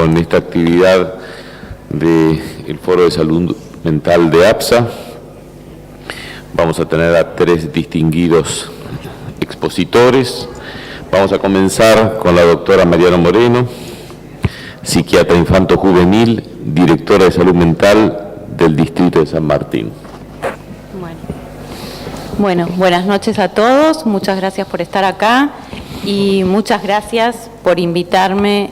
con esta actividad del Foro de Salud Mental de APSA. Vamos a tener a 3 distinguidos expositores. Vamos a comenzar con la doctora Mariana Moreno, psiquiatra infanto-juvenil, directora de salud mental del Distrito de San Martín. Bueno, buenas noches a todos, muchas gracias por estar acá y muchas gracias por invitarme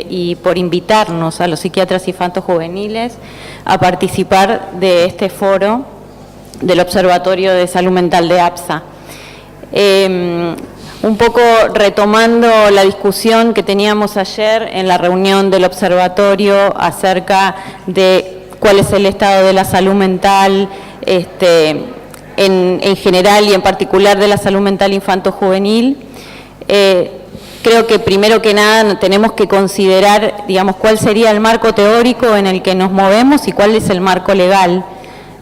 y por invitarnos a los psiquiatras infanto-juveniles a participar de este foro del Observatorio de Salud Mental de APSA. Un poco retomando la discusión que teníamos ayer en la reunión del observatorio acerca de cuál es el estado de la salud mental en general y en particular de la salud mental infanto-juvenil. Creo que primero que nada tenemos que considerar, digamos, cuál sería el marco teórico en el que nos movemos y cuál es el marco legal.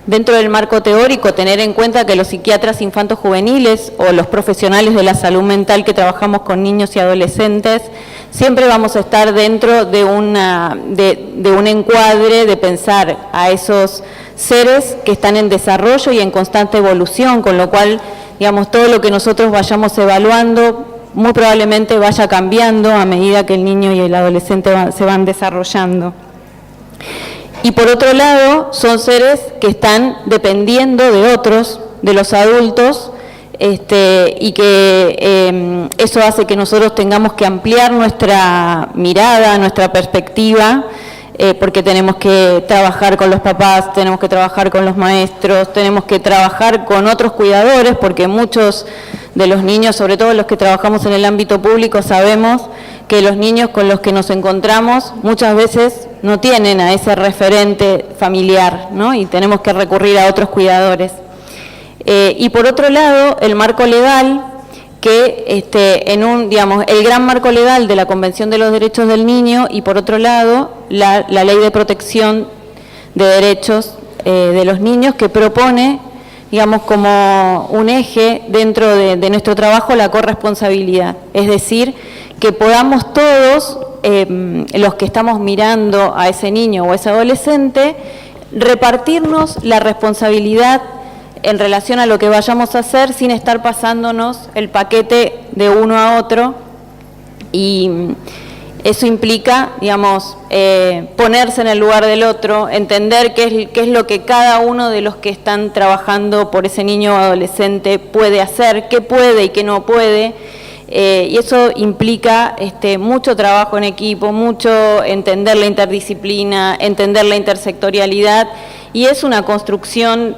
Dentro del marco teórico, tener en cuenta que los psiquiatras infanto-juveniles o los profesionales de la salud mental que trabajamos con niños y adolescentes, siempre vamos a estar dentro de un encuadre de pensar a esos seres que están en desarrollo y en constante evolución, con lo cual, digamos, todo lo que nosotros vayamos evaluando muy probablemente vaya cambiando a medida que el niño y el adolescente se van desarrollando. Y por otro lado, son seres que están dependiendo de otros, de los adultos, y que eso hace que nosotros tengamos que ampliar nuestra mirada, nuestra perspectiva, porque tenemos que trabajar con los papás, tenemos que trabajar con los maestros, tenemos que trabajar con otros cuidadores, porque muchos de los niños, sobre todo los que trabajamos en el ámbito público, sabemos que los niños con los que nos encontramos muchas veces no tienen a ese referente familiar, ¿no? Y tenemos que recurrir a otros cuidadores. Y por otro lado, el marco legal, que digamos, el gran marco legal de la Convención de los Derechos del Niño y por otro lado, la Ley de Protección de Derechos de los Niños, que propone, digamos, como un eje dentro de nuestro trabajo la corresponsabilidad, es decir, que podamos todos, los que estamos mirando a ese niño o a ese adolescente, repartirnos la responsabilidad en relación a lo que vayamos a hacer sin estar pasándonos el paquete de uno a otro, y eso implica, digamos, ponerse en el lugar del otro, entender qué es lo que cada uno de los que están trabajando por ese niño o adolescente puede hacer, qué puede y qué no puede. Y eso implica mucho trabajo en equipo, mucho entender la interdisciplina, entender la intersectorialidad, y es una construcción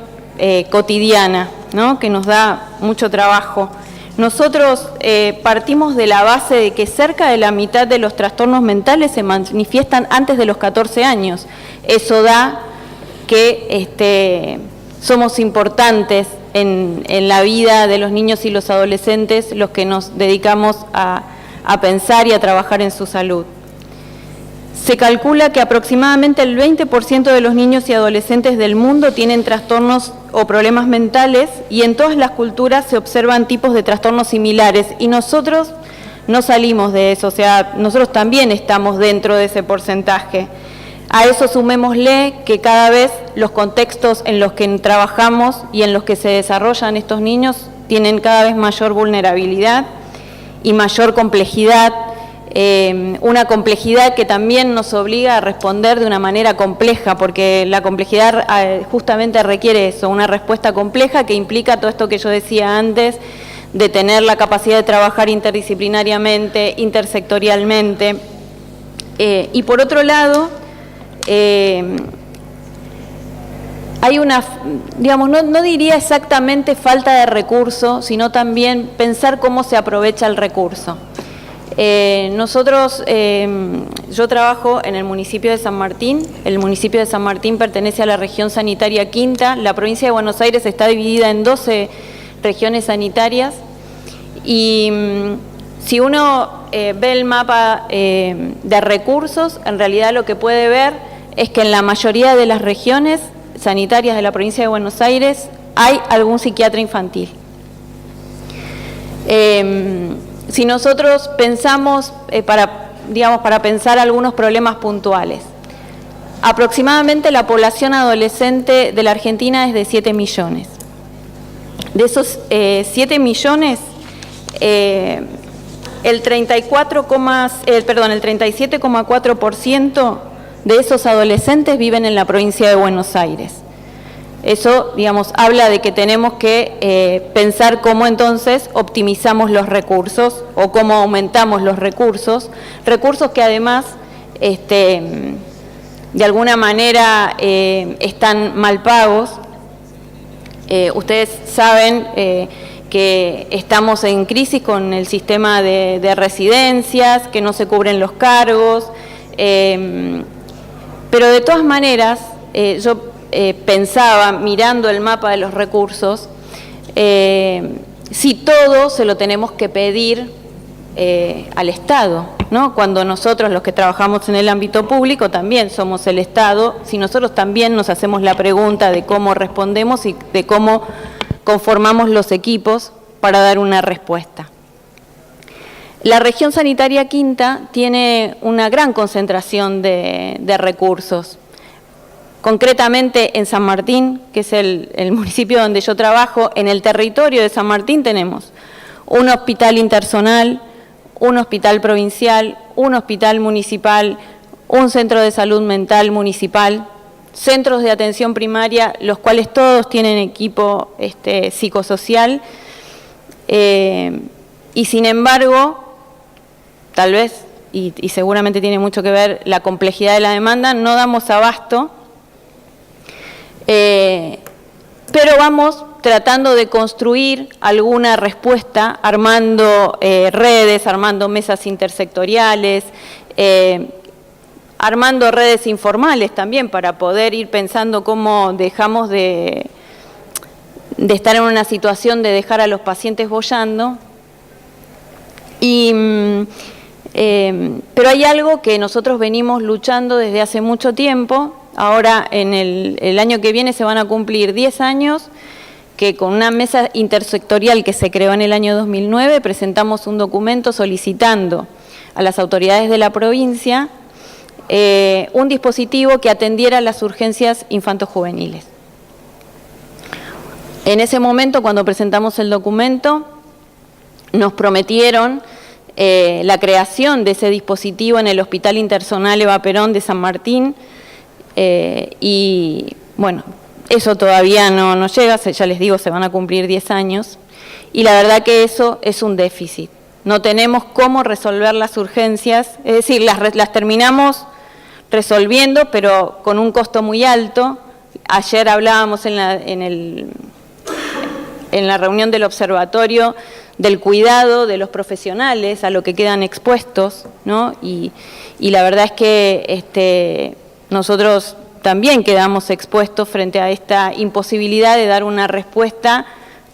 cotidiana, ¿no?, que nos da mucho trabajo. Nosotros partimos de la base de que cerca de la mitad de los trastornos mentales se manifiestan antes de los 14 años. Eso da que somos importantes en la vida de los niños y los adolescentes, los que nos dedicamos a pensar y a trabajar en su salud. Se calcula que aproximadamente el 20% de los niños y adolescentes del mundo tienen trastornos o problemas mentales, y en todas las culturas se observan tipos de trastornos similares, y nosotros no salimos de eso, o sea, nosotros también estamos dentro de ese porcentaje. A eso sumémosle que cada vez los contextos en los que trabajamos y en los que se desarrollan estos niños tienen cada vez mayor vulnerabilidad y mayor complejidad, una complejidad que también nos obliga a responder de una manera compleja, porque la complejidad justamente requiere eso, una respuesta compleja que implica todo esto que yo decía antes, de tener la capacidad de trabajar interdisciplinariamente, intersectorialmente. Y por otro lado, hay una, digamos, no diría exactamente falta de recursos, sino también pensar cómo se aprovecha el recurso. Yo trabajo en el municipio de San Martín. El municipio de San Martín pertenece a la región sanitaria Quinta. La provincia de Buenos Aires está dividida en 12 regiones sanitarias, y si uno ve el mapa de recursos, en realidad lo que puede ver es que en la mayoría de las regiones sanitarias de la provincia de Buenos Aires hay algún psiquiatra infantil. Si nosotros pensamos, para digamos, para pensar algunos problemas puntuales. Aproximadamente la población adolescente de la Argentina es de 7 millones. De esos 7 millones, el 37,4% de esos adolescentes viven en la provincia de Buenos Aires. Eso, digamos, habla de que tenemos que pensar cómo entonces optimizamos los recursos o cómo aumentamos los recursos que además de alguna manera están mal pagos. Ustedes saben que estamos en crisis con el sistema de residencias, que no se cubren los cargos, pero de todas maneras yo pensaba, mirando el mapa de los recursos, si todo se lo tenemos que pedir al Estado, ¿no? Cuando nosotros, los que trabajamos en el ámbito público, también somos el Estado, si nosotros también nos hacemos la pregunta de cómo respondemos y de cómo conformamos los equipos para dar una respuesta. La región sanitaria quinta tiene una gran concentración de recursos. Concretamente en San Martín, que es el municipio donde yo trabajo, en el territorio de San Martín tenemos un hospital interzonal, un hospital provincial, un hospital municipal, un centro de salud mental municipal, centros de atención primaria, los cuales todos tienen equipo psicosocial, y sin embargo, tal vez, y seguramente tiene mucho que ver la complejidad de la demanda, no damos abasto, pero vamos tratando de construir alguna respuesta, armando redes, armando mesas intersectoriales, armando redes informales también para poder ir pensando cómo dejamos de estar en una situación de dejar a los pacientes boyando. Pero hay algo que nosotros venimos luchando desde hace mucho tiempo. Ahora, en el año que viene se van a cumplir 10 años que con una mesa intersectorial que se creó en el año 2009 presentamos un documento solicitando a las autoridades de la provincia un dispositivo que atendiera las urgencias infantojuveniles. En ese momento, cuando presentamos el documento, nos prometieron la creación de ese dispositivo en el Hospital Interzonal Eva Perón de San Martín, y bueno, eso todavía no llega, ya les digo, se van a cumplir 10 años, y la verdad que eso es un déficit. No tenemos cómo resolver las urgencias, es decir, las terminamos resolviendo, pero con un costo muy alto. Ayer hablábamos en la reunión del observatorio del cuidado de los profesionales a lo que quedan expuestos, ¿no? Y la verdad es que nosotros también quedamos expuestos frente a esta imposibilidad de dar una respuesta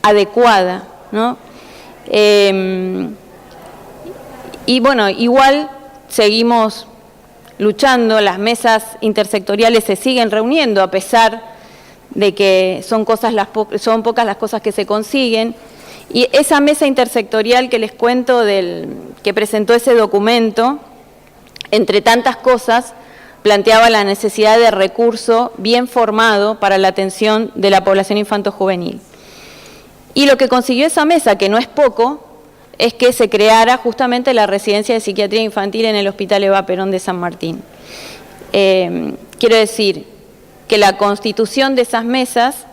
adecuada, ¿no? Y bueno, igual seguimos luchando, las mesas intersectoriales se siguen reuniendo a pesar de que son pocas las cosas que se consiguen. Y esa mesa intersectorial que les cuento que presentó ese documento, entre tantas cosas, planteaba la necesidad de recurso bien formado para la atención de la población infantojuvenil. Y lo que consiguió esa mesa, que no es poco, es que se creara justamente la residencia de psiquiatría infantil en el Hospital Eva Perón de San Martín. Quiero decir que la constitución de esas mesas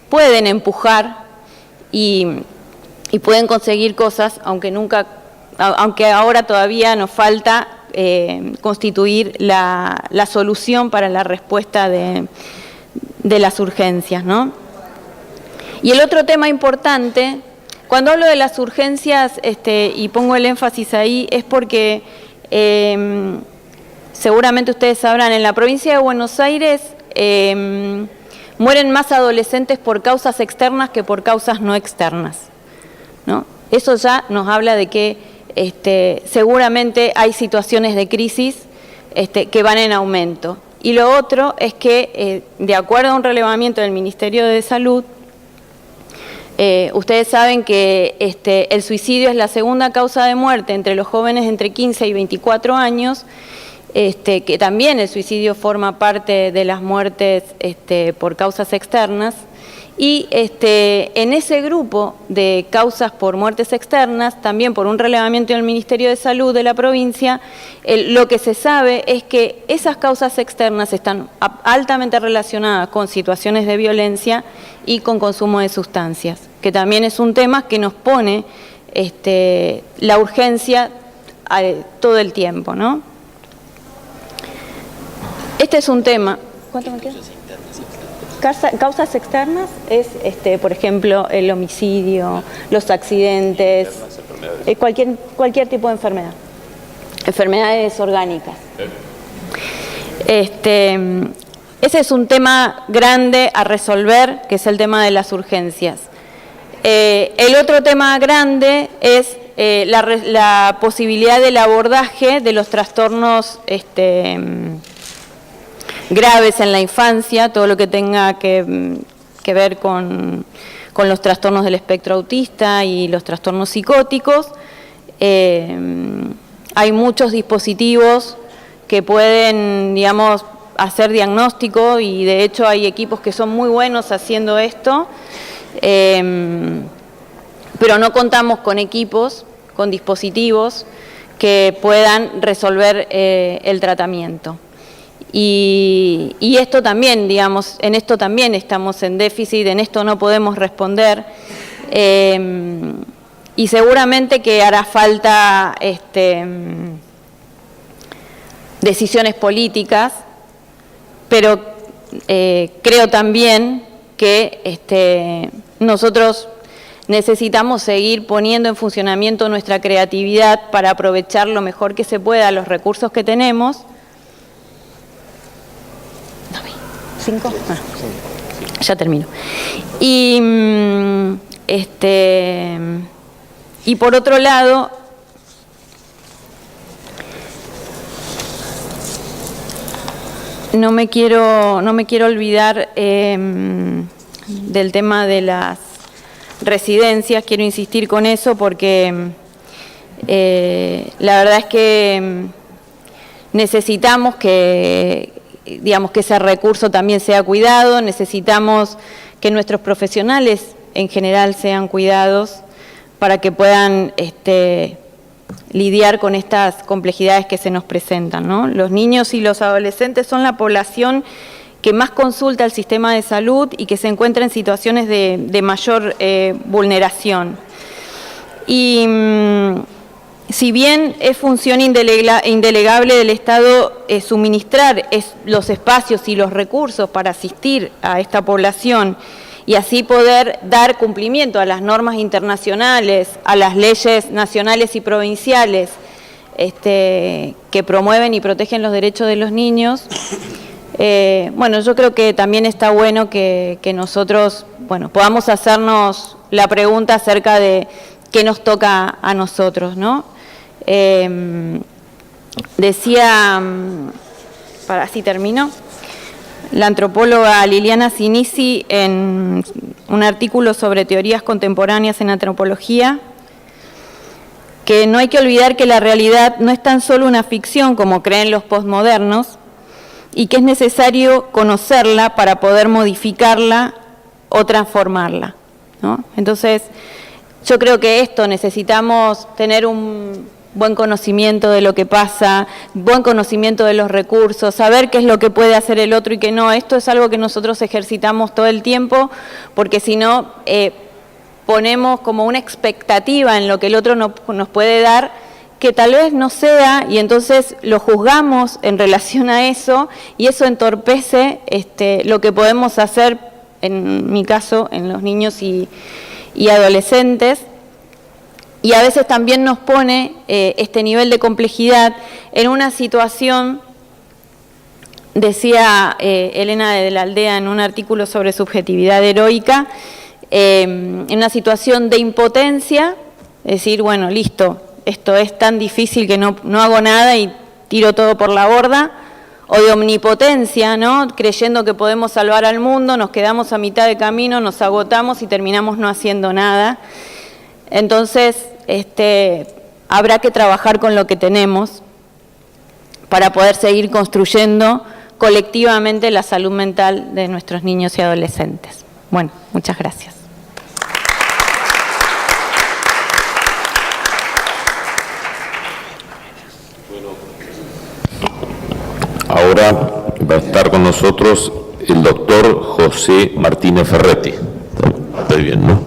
pueden empujar y pueden conseguir cosas, aunque ahora todavía nos falta constituir la solución para la respuesta de las urgencias, ¿no? Y el otro tema importante, cuando hablo de las urgencias y pongo el énfasis ahí, es porque seguramente ustedes sabrán, en la provincia de Buenos Aires mueren más adolescentes por causas externas que por causas no externas, ¿no? Eso ya nos habla de que seguramente hay situaciones de crisis que van en aumento. Y lo otro es que, de acuerdo a un relevamiento del Ministerio de Salud, Ustedes saben que el suicidio es la segunda causa de muerte entre los jóvenes entre 15 y 24 años, que también el suicidio forma parte de las muertes por causas externas. Y en ese grupo de causas por muertes externas, también por un relevamiento del Ministerio de Salud de la provincia, lo que se sabe es que esas causas externas están altamente relacionadas con situaciones de violencia y con consumo de sustancias, que también es un tema que nos pone la urgencia todo el tiempo, ¿no? Este es un tema. ¿Cuánto me queda? Causas externas es, por ejemplo, el homicidio, los accidentes, cualquier tipo de enfermedad, enfermedades orgánicas. Ese es un tema grande a resolver, que es el tema de las urgencias. El otro tema grande es la posibilidad del abordaje de los trastornos graves en la infancia, todo lo que tenga que ver con los trastornos del espectro autista y los trastornos psicóticos. Hay muchos dispositivos que pueden, digamos, hacer diagnóstico y de hecho hay equipos que son muy buenos haciendo esto, pero no contamos con equipos, con dispositivos que puedan resolver el tratamiento. Y esto también, digamos, en esto también estamos en déficit, en esto no podemos responder, y seguramente que hará falta decisiones políticas, pero creo también que nosotros necesitamos seguir poniendo en funcionamiento nuestra creatividad para aprovechar lo mejor que se pueda los recursos que tenemos. ¿5? Ah, ya termino. Y por otro lado, no me quiero olvidar del tema de las residencias. Quiero insistir con eso porque la verdad es que necesitamos que ese recurso también sea cuidado, necesitamos que nuestros profesionales en general sean cuidados para que puedan lidiar con estas complejidades que se nos presentan, ¿no? Los niños y los adolescentes son la población que más consulta el sistema de salud y que se encuentra en situaciones de mayor vulneración. Y si bien es función indelegable del Estado suministrar los espacios y los recursos para asistir a esta población y así poder dar cumplimiento a las normas internacionales, a las leyes nacionales y provinciales que promueven y protegen los derechos de los niños, bueno, yo creo que también está bueno que nosotros, bueno, podamos hacernos la pregunta acerca de qué nos toca a nosotros, ¿no? Decía, así termino, la antropóloga Liliana Sinisi en un artículo sobre teorías contemporáneas en antropología, que no hay que olvidar que la realidad no es tan solo una ficción como creen los posmodernos y que es necesario conocerla para poder modificarla o transformarla, ¿no? Entonces, yo creo que esto necesitamos tener un buen conocimiento de lo que pasa, buen conocimiento de los recursos, saber qué es lo que puede hacer el otro y qué no. Esto es algo que nosotros ejercitamos todo el tiempo, porque si no, ponemos como una expectativa en lo que el otro nos puede dar, que tal vez no sea, y entonces lo juzgamos en relación a eso, y eso entorpece lo que podemos hacer, en mi caso, en los niños y adolescentes. Y a veces también nos pone este nivel de complejidad en una situación, decía Elena de la Aldea en un artículo sobre subjetividad heroica, en una situación de impotencia, decir, bueno, listo, esto es tan difícil que no hago nada y tiro todo por la borda, o de omnipotencia, ¿no? Creyendo que podemos salvar al mundo, nos quedamos a mitad de camino, nos agotamos y terminamos no haciendo nada. Entonces, habrá que trabajar con lo que tenemos para poder seguir construyendo colectivamente la salud mental de nuestros niños y adolescentes. Bueno, muchas gracias. Ahora va a estar con nosotros el doctor José Martínez Ferretti. Está bien, ¿no?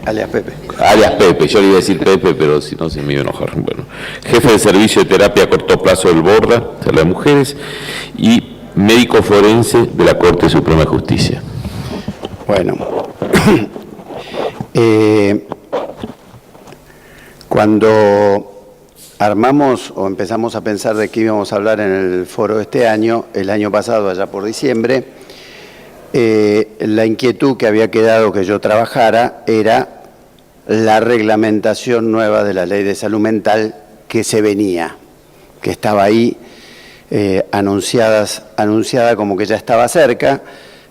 Alias Pepe. Alias Pepe, yo le iba a decir Pepe, pero si no se me iba a enojar. Bueno, jefe de servicio de terapia a corto plazo del Borda, Sala de Mujeres, y médico forense de la Corte Suprema de Justicia. Bueno, cuando armamos o empezamos a pensar de qué íbamos a hablar en el foro este año, el año pasado, allá por diciembre, la inquietud que había quedado que yo trabajara era la reglamentación nueva de la Ley de Salud Mental que se venía, que estaba ahí anunciada como que ya estaba cerca.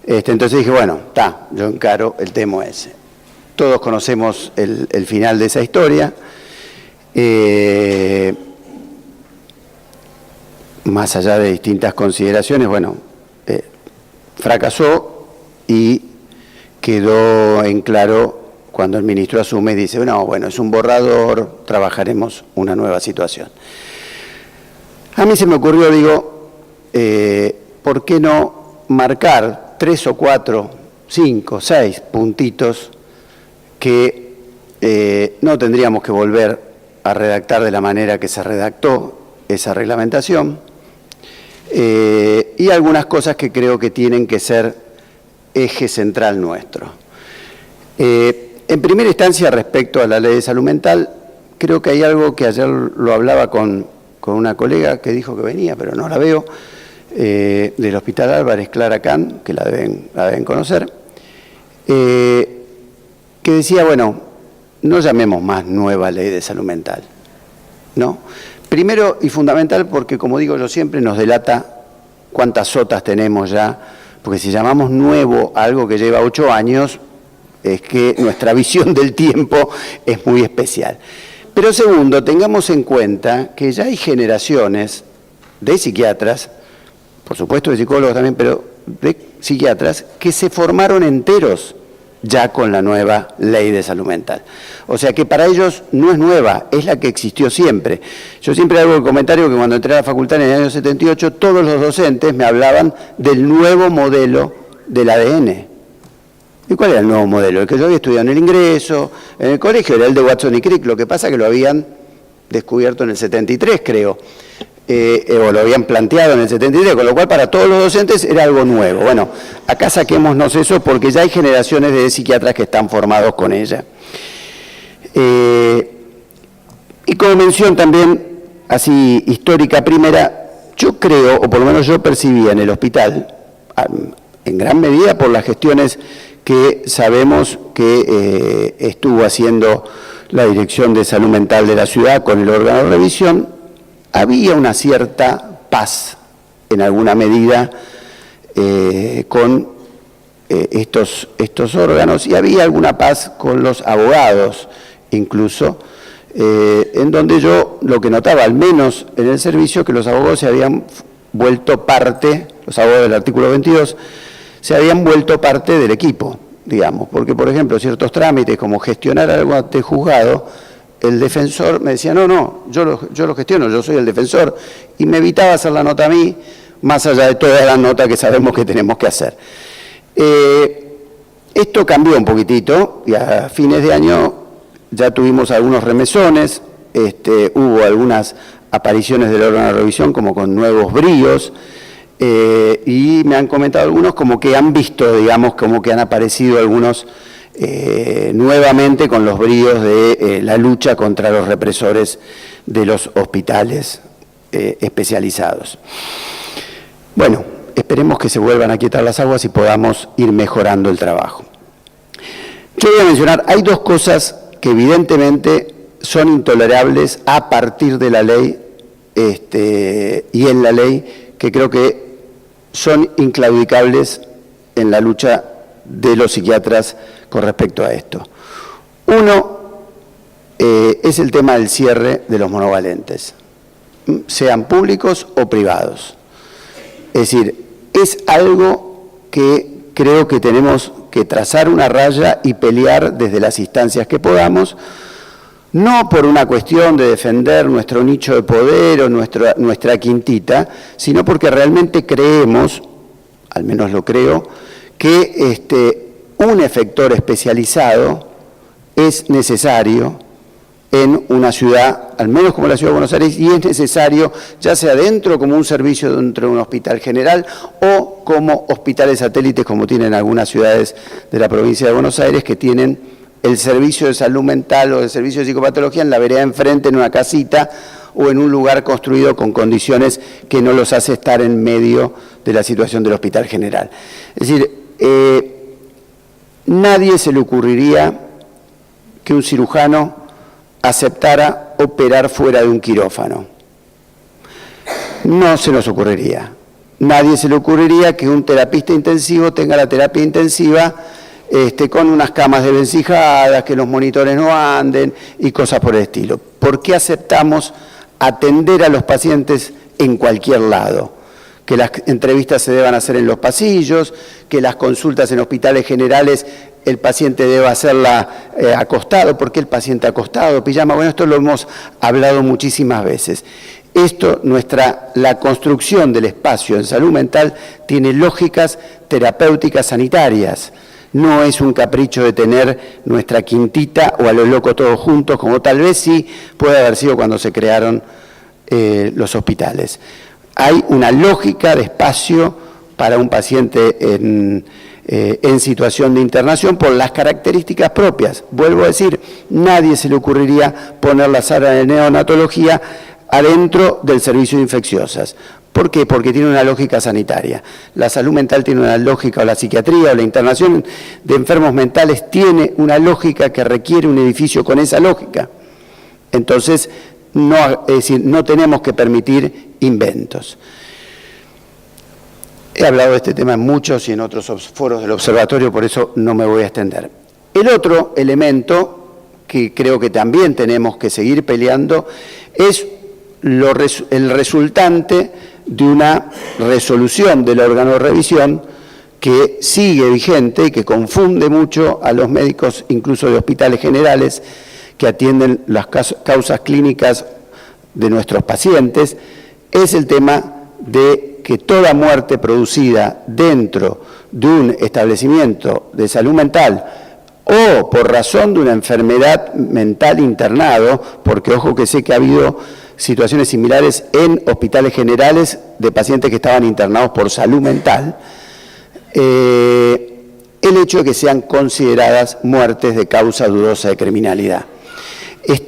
Entonces dije, bueno, yo encaro el tema ese. Todos conocemos el final de esa historia. Más allá de distintas consideraciones, bueno, fracasó y quedó en claro cuando el ministro asume y dice, no, bueno, es un borrador, trabajaremos una nueva situación. A mí se me ocurrió, digo, ¿por qué no marcar 3 o 4, 5, 6 puntitos que no tendríamos que volver a redactar de la manera que se redactó esa reglamentación, y algunas cosas que creo que tienen que ser eje central nuestro. En primera instancia, respecto a la Ley de Salud Mental, creo que hay algo que ayer lo hablaba con una colega que dijo que venía, pero no la veo, del Hospital Álvarez, Clara Can, que la deben conocer, que decía, bueno, no llamemos más nueva Ley de Salud Mental, ¿no? Primero y fundamental porque, como digo yo siempre, nos delata cuántas sotas tenemos ya, porque si llamamos nuevo a algo que lleva 8 años, es que nuestra visión del tiempo es muy especial. Pero segundo, tengamos en cuenta que ya hay generaciones de psiquiatras, por supuesto de psicólogos también, pero de psiquiatras, que se formaron enteros ya con la nueva Ley de Salud Mental. O sea que para ellos no es nueva, es la que existió siempre. Yo siempre hago el comentario que cuando entré a la facultad en el año 78, todos los docentes me hablaban del nuevo modelo del ADN. ¿Y cuál era el nuevo modelo? El que yo había estudiado en el ingreso, en el colegio, era el de Watson y Crick, lo que pasa es que lo habían descubierto en el 73, creo, o lo habían planteado en el 73, con lo cual para todos los docentes era algo nuevo. Bueno, acá saquémonos eso porque ya hay generaciones de psiquiatras que están formados con ella. Y como mención también, así histórica primera, yo creo, o por lo menos yo percibía en el hospital, en gran medida por las gestiones que sabemos que estuvo haciendo la Dirección de Salud Mental de la ciudad con el órgano de revisión, había una cierta paz en alguna medida con estos órganos, y había alguna paz con los abogados incluso, en donde yo lo que notaba, al menos en el servicio, que los abogados se habían vuelto parte, los abogados del artículo 22, se habían vuelto parte del equipo, digamos, porque por ejemplo ciertos trámites como gestionar algo ante juzgado, el defensor me decía, no, yo lo gestiono, yo soy el defensor, y me evitaba hacer la nota a mí, más allá de toda la nota que sabemos que tenemos que hacer. Esto cambió un poquitito, y a fines de año ya tuvimos algunos remesones, hubo algunas apariciones del órgano de revisión como con nuevos bríos, y me han comentado algunos como que han visto, digamos, como que han aparecido algunos nuevamente con los bríos de la lucha contra los represores de los hospitales especializados. Bueno, esperemos que se vuelvan a quietar las aguas y podamos ir mejorando el trabajo. Yo voy a mencionar, hay dos cosas que evidentemente son intolerables a partir de la ley y en la ley que creo que son inclaudicables en la lucha de los psiquiatras con respecto a esto. Uno es el tema del cierre de los monovalentes, sean públicos o privados. Es decir, es algo que creo que tenemos que trazar una raya y pelear desde las instancias que podamos, no por una cuestión de defender nuestro nicho de poder o nuestra quintita, sino porque realmente creemos, al menos lo creo, que un efector especializado es necesario en una ciudad, al menos como la Ciudad de Buenos Aires, y es necesario, ya sea dentro como un servicio dentro de un hospital general o como hospitales satélites como tienen algunas ciudades de la provincia de Buenos Aires que tienen el servicio de salud mental o el servicio de psicopatología en la vereda enfrente, en una casita o en un lugar construido con condiciones que no los hace estar en medio de la situación del hospital general. Es decir, nadie se le ocurriría que un cirujano aceptara operar fuera de un quirófano. No se nos ocurriría. Nadie se le ocurriría que un terapista intensivo tenga la terapia intensiva con unas camas desvencijadas, que los monitores no anden y cosas por el estilo. ¿Por qué aceptamos atender a los pacientes en cualquier lado? Que las entrevistas se deban hacer en los pasillos, que las consultas en hospitales generales el paciente deba hacerla acostado. ¿Por qué el paciente acostado, pijama? Bueno, esto lo hemos hablado muchísimas veces. Esto, la construcción del espacio en salud mental tiene lógicas terapéuticas sanitarias. No es un capricho de tener nuestra quintita o a lo loco todos juntos, como tal vez sí puede haber sido cuando se crearon los hospitales. Hay una lógica de espacio para un paciente en situación de internación por las características propias. Vuelvo a decir, nadie se le ocurriría poner la sala de neonatología adentro del servicio de infecciosas. ¿Por qué? Porque tiene una lógica sanitaria. La salud mental tiene una lógica, o la psiquiatría, o la internación de enfermos mentales tiene una lógica que requiere un edificio con esa lógica. Entonces, es decir, no tenemos que permitir inventos. He hablado de este tema en muchos y en otros foros del observatorio, por eso no me voy a extender. El otro elemento que creo que también tenemos que seguir peleando es el resultante de una resolución del órgano de revisión que sigue vigente y que confunde mucho a los médicos, incluso de hospitales generales, que atienden las causas clínicas de nuestros pacientes, es el tema de que toda muerte producida dentro de un establecimiento de salud mental o por razón de una enfermedad mental internado, porque ojo que sé que ha habido situaciones similares en hospitales generales de pacientes que estaban internados por salud mental, el hecho de que sean consideradas muertes de causa dudosa de criminalidad.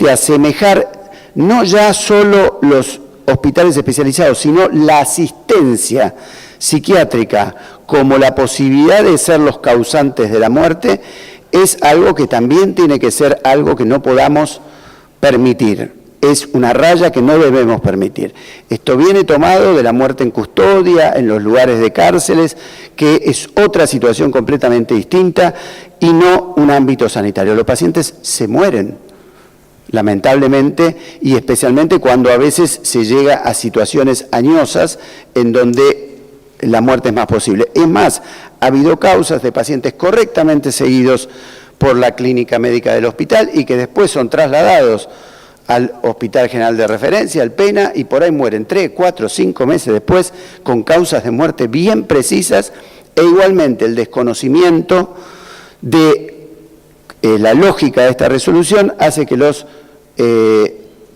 Asemejar no ya solo los hospitales especializados, sino la asistencia psiquiátrica como la posibilidad de ser los causantes de la muerte, es algo que también tiene que ser algo que no podamos permitir. Es una raya que no debemos permitir. Esto viene tomado de la muerte en custodia, en los lugares de cárceles, que es otra situación completamente distinta y no un ámbito sanitario. Los pacientes se mueren, lamentablemente, y especialmente cuando a veces se llega a situaciones añosas en donde la muerte es más posible. Es más, ha habido causas de pacientes correctamente seguidos por la clínica médica del hospital y que después son trasladados al Hospital General de Referencia, al PENA, y por ahí mueren 3, 4, 5 meses después con causas de muerte bien precisas, e igualmente el desconocimiento de la lógica de esta resolución hace que los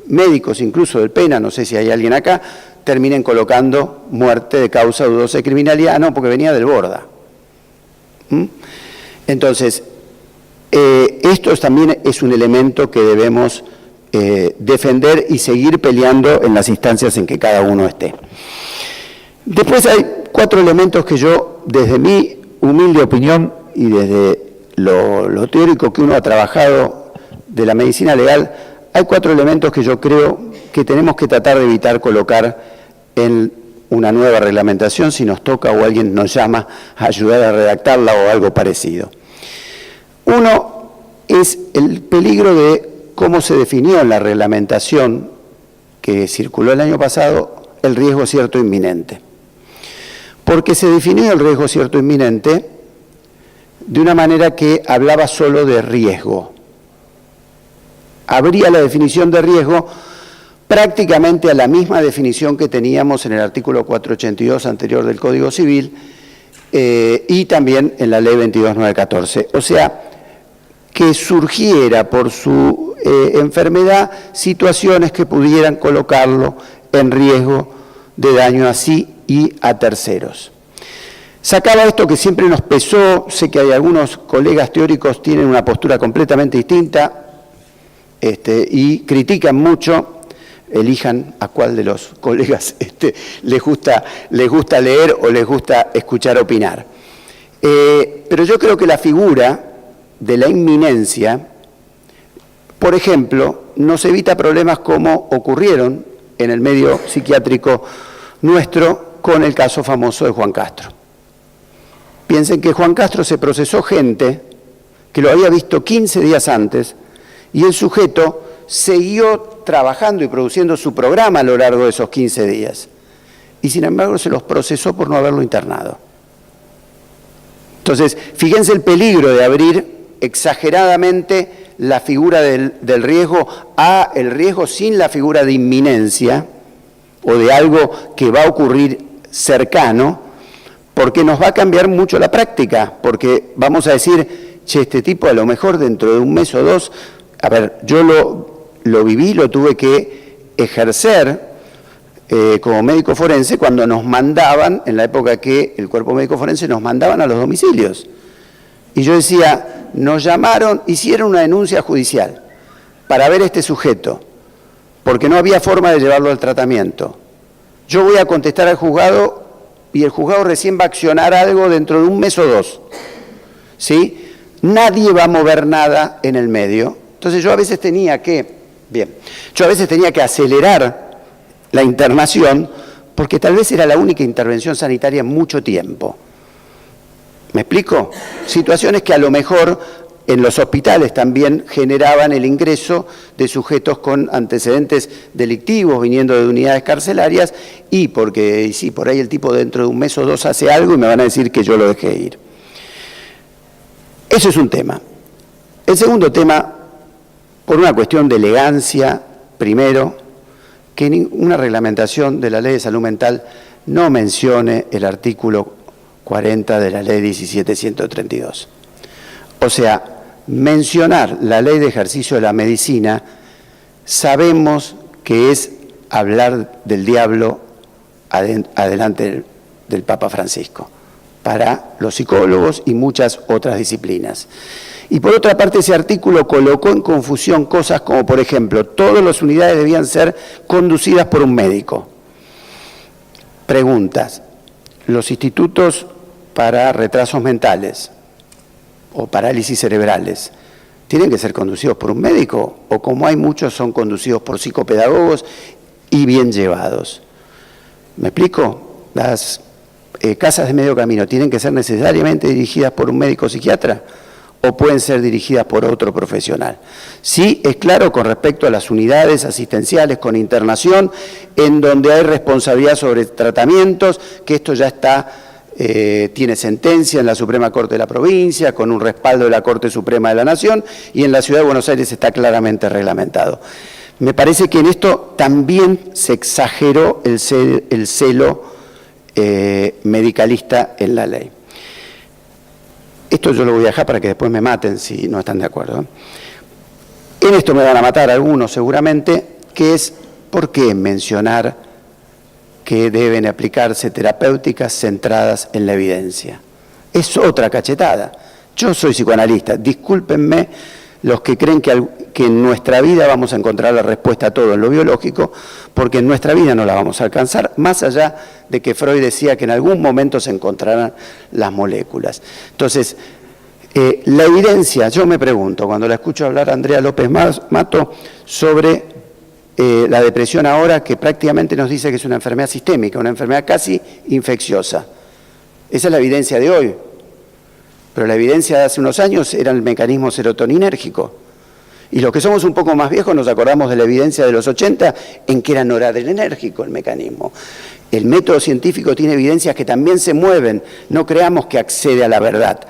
médicos, incluso del PENA, no sé si hay alguien acá, terminen colocando muerte de causa dudosa de criminalidad, no, porque venía del Borda. Entonces, esto también es un elemento que debemos defender y seguir peleando en las instancias en que cada uno esté. Después hay 4 elementos que yo, desde mi humilde opinión y desde lo teórico que uno ha trabajado de la medicina legal, hay 4 elementos que yo creo que tenemos que tratar de evitar colocar en una nueva reglamentación si nos toca o alguien nos llama a ayudar a redactarla o algo parecido. Uno es el peligro de cómo se definió en la reglamentación que circuló el año pasado el riesgo cierto inminente. Porque se definió el riesgo cierto inminente de una manera que hablaba solo de riesgo. Abría la definición de riesgo prácticamente a la misma definición que teníamos en el artículo 482 anterior del Código Civil y también en la Ley 22.914. O sea, que surgiera por su enfermedad situaciones que pudieran colocarlo en riesgo de daño a sí y a terceros. Sacaba esto que siempre nos pesó, sé que hay algunos colegas teóricos tienen una postura completamente distinta y critican mucho, elijan a cuál de los colegas les gusta leer o les gusta escuchar opinar. Pero yo creo que la figura de la inminencia, por ejemplo, nos evita problemas como ocurrieron en el medio psiquiátrico nuestro con el caso famoso de Juan Castro. Piensen que Juan Castro se procesó gente que lo había visto 15 días antes y el sujeto siguió trabajando y produciendo su programa a lo largo de esos 15 días. Y sin embargo se los procesó por no haberlo internado. Entonces, fíjense el peligro de abrir exageradamente la figura del riesgo a el riesgo sin la figura de inminencia o de algo que va a ocurrir cercano, porque nos va a cambiar mucho la práctica, porque vamos a decir, che, este tipo a lo mejor dentro de un mes o dos, a ver, yo lo viví, lo tuve que ejercer como médico forense cuando nos mandaban, en la época que el cuerpo médico forense nos mandaban a los domicilios. Y yo decía, nos llamaron, hicieron una denuncia judicial para ver a este sujeto, porque no había forma de llevarlo al tratamiento. Yo voy a contestar al juzgado y el juzgado recién va a accionar algo dentro de un mes o dos. ¿Sí? Nadie va a mover nada en el medio. Entonces yo a veces tenía que acelerar la internación porque tal vez era la única intervención sanitaria en mucho tiempo. ¿Me explico? Situaciones que a lo mejor en los hospitales también generaban el ingreso de sujetos con antecedentes delictivos viniendo de unidades carcelarias y porque sí, por ahí el tipo dentro de un mes o dos hace algo y me van a decir que yo lo dejé ir. Eso es un tema. El segundo tema, por una cuestión de elegancia, primero, que una reglamentación de la Ley de Salud Mental no mencione el artículo 40 de la Ley 17.132. O sea, mencionar la Ley de Ejercicio de la Medicina, sabemos que es hablar del diablo adelante del Papa Francisco, para los psicólogos y muchas otras disciplinas. Y por otra parte, ese artículo colocó en confusión cosas como, por ejemplo, todas las unidades debían ser conducidas por un médico. Preguntas. Los institutos para retrasos mentales o parálisis cerebrales, ¿tienen que ser conducidos por un médico? O como hay muchos, son conducidos por psicopedagogos y bien llevados. ¿Me explico? Las casas de medio camino, ¿tienen que ser necesariamente dirigidas por un médico psiquiatra? ¿O pueden ser dirigidas por otro profesional? Sí, es claro con respecto a las unidades asistenciales con internación, en donde hay responsabilidad sobre tratamientos, que esto ya está, tiene sentencia en la Suprema Corte de la Provincia, con un respaldo de la Corte Suprema de la Nación, y en la Ciudad de Buenos Aires está claramente reglamentado. Me parece que en esto también se exageró el celo medicalista en la ley. Esto yo lo voy a dejar para que después me maten si no están de acuerdo. En esto me van a matar algunos seguramente, que es ¿por qué mencionar que deben aplicarse terapéuticas centradas en la evidencia? Es otra cachetada. Yo soy psicoanalista, discúlpenme los que creen que en nuestra vida vamos a encontrar la respuesta a todo en lo biológico, porque en nuestra vida no la vamos a alcanzar, más allá de que Freud decía que en algún momento se encontrarán las moléculas. Entonces, la evidencia, yo me pregunto, cuando la escucho hablar a Andrea López Mato sobre la depresión ahora, que prácticamente nos dice que es una enfermedad sistémica, una enfermedad casi infecciosa. Esa es la evidencia de hoy. Pero la evidencia de hace unos años era el mecanismo serotoninérgico. Y los que somos un poco más viejos nos acordamos de la evidencia de los 80 en que era noradrenérgico el mecanismo. El método científico tiene evidencias que también se mueven. No creamos que accede a la verdad.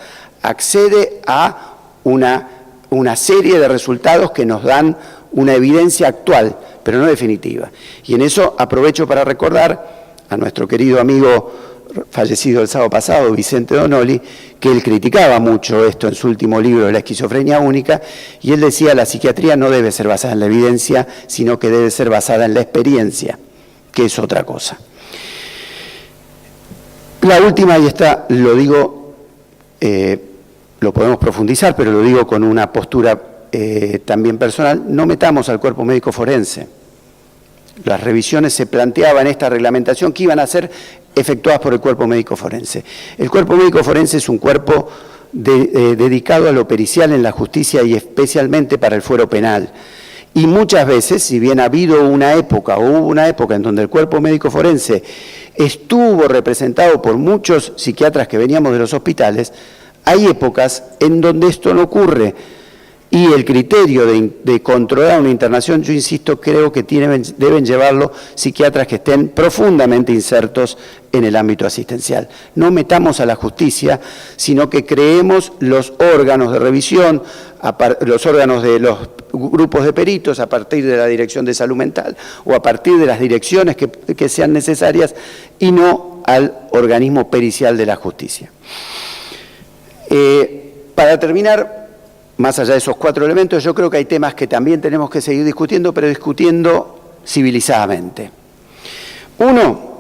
Accede a una serie de resultados que nos dan una evidencia actual, pero no definitiva. Y en eso aprovecho para recordar a nuestro querido amigo fallecido el sábado pasado, Vicente Donoli, que él criticaba mucho esto en su último libro de la esquizofrenia única, y él decía: la psiquiatría no debe ser basada en la evidencia, sino que debe ser basada en la experiencia, que es otra cosa. La última, y esta lo digo, lo podemos profundizar, pero lo digo con una postura también personal: no metamos al cuerpo médico forense. Las revisiones se planteaban en esta reglamentación que iban a ser efectuadas por el cuerpo médico forense. El cuerpo médico forense es un cuerpo dedicado a lo pericial en la justicia y especialmente para el fuero penal. Y muchas veces, si bien ha habido una época o hubo una época en donde el cuerpo médico forense estuvo representado por muchos psiquiatras que veníamos de los hospitales, hay épocas en donde esto no ocurre. Y el criterio de controlar una internación, yo insisto, creo que deben llevarlo psiquiatras que estén profundamente insertos en el ámbito asistencial. No metamos a la justicia, sino que creemos los órganos de revisión, los órganos de los grupos de peritos a partir de la Dirección de Salud Mental o a partir de las direcciones que sean necesarias, y no al organismo pericial de la justicia. Para terminar, más allá de esos 4 elementos, yo creo que hay temas que también tenemos que seguir discutiendo, pero discutiendo civilizadamente. Uno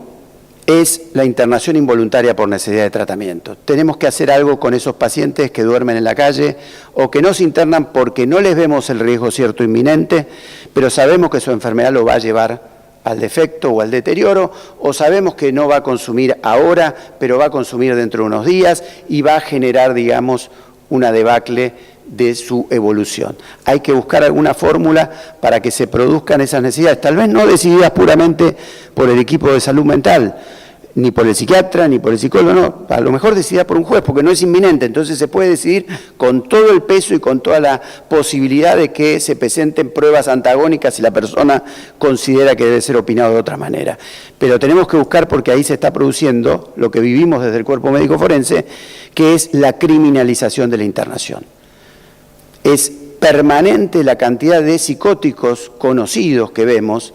es la internación involuntaria por necesidad de tratamiento. Tenemos que hacer algo con esos pacientes que duermen en la calle o que no se internan porque no les vemos el riesgo cierto inminente, pero sabemos que su enfermedad lo va a llevar al defecto o al deterioro, o sabemos que no va a consumir ahora, pero va a consumir dentro de unos días y va a generar, digamos, una debacle de su evolución. Hay que buscar alguna fórmula para que se produzcan esas necesidades, tal vez no decididas puramente por el equipo de salud mental, ni por el psiquiatra, ni por el psicólogo, no, a lo mejor decidida por un juez, porque no es inminente, entonces se puede decidir con todo el peso y con toda la posibilidad de que se presenten pruebas antagónicas si la persona considera que debe ser opinado de otra manera. Pero tenemos que buscar, porque ahí se está produciendo lo que vivimos desde el cuerpo médico forense, que es la criminalización de la internación. Es permanente la cantidad de psicóticos conocidos que vemos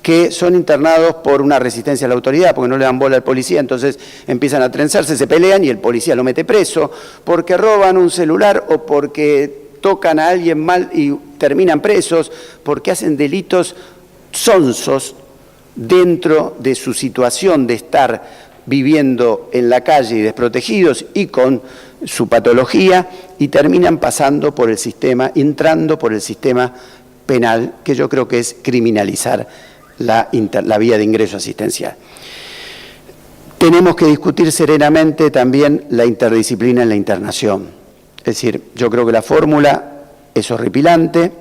que son internados por una resistencia a la autoridad, porque no le dan bola al policía, entonces empiezan a trenzarse, se pelean y el policía lo mete preso, porque roban un celular o porque tocan a alguien mal y terminan presos, porque hacen delitos sonsos dentro de su situación de estar viviendo en la calle y desprotegidos y con su patología, y terminan pasando por el sistema, entrando por el sistema penal, que yo creo que es criminalizar la vía de ingreso asistencial. Tenemos que discutir serenamente también la interdisciplina en la internación. Es decir, yo creo que la fórmula es horripilante,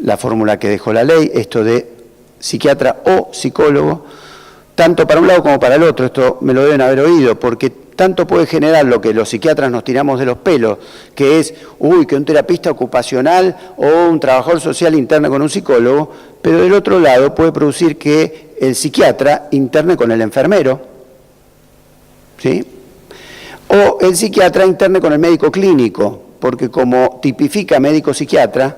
la fórmula que dejó la ley, esto de psiquiatra o psicólogo, tanto para un lado como para el otro, esto me lo deben haber oído, porque tanto puede generar lo que los psiquiatras nos tiramos de los pelos, que es, que un terapista ocupacional o un trabajador social interne con un psicólogo, pero del otro lado puede producir que el psiquiatra interne con el enfermero, ¿sí? O el psiquiatra interne con el médico clínico, porque como tipifica médico-psiquiatra,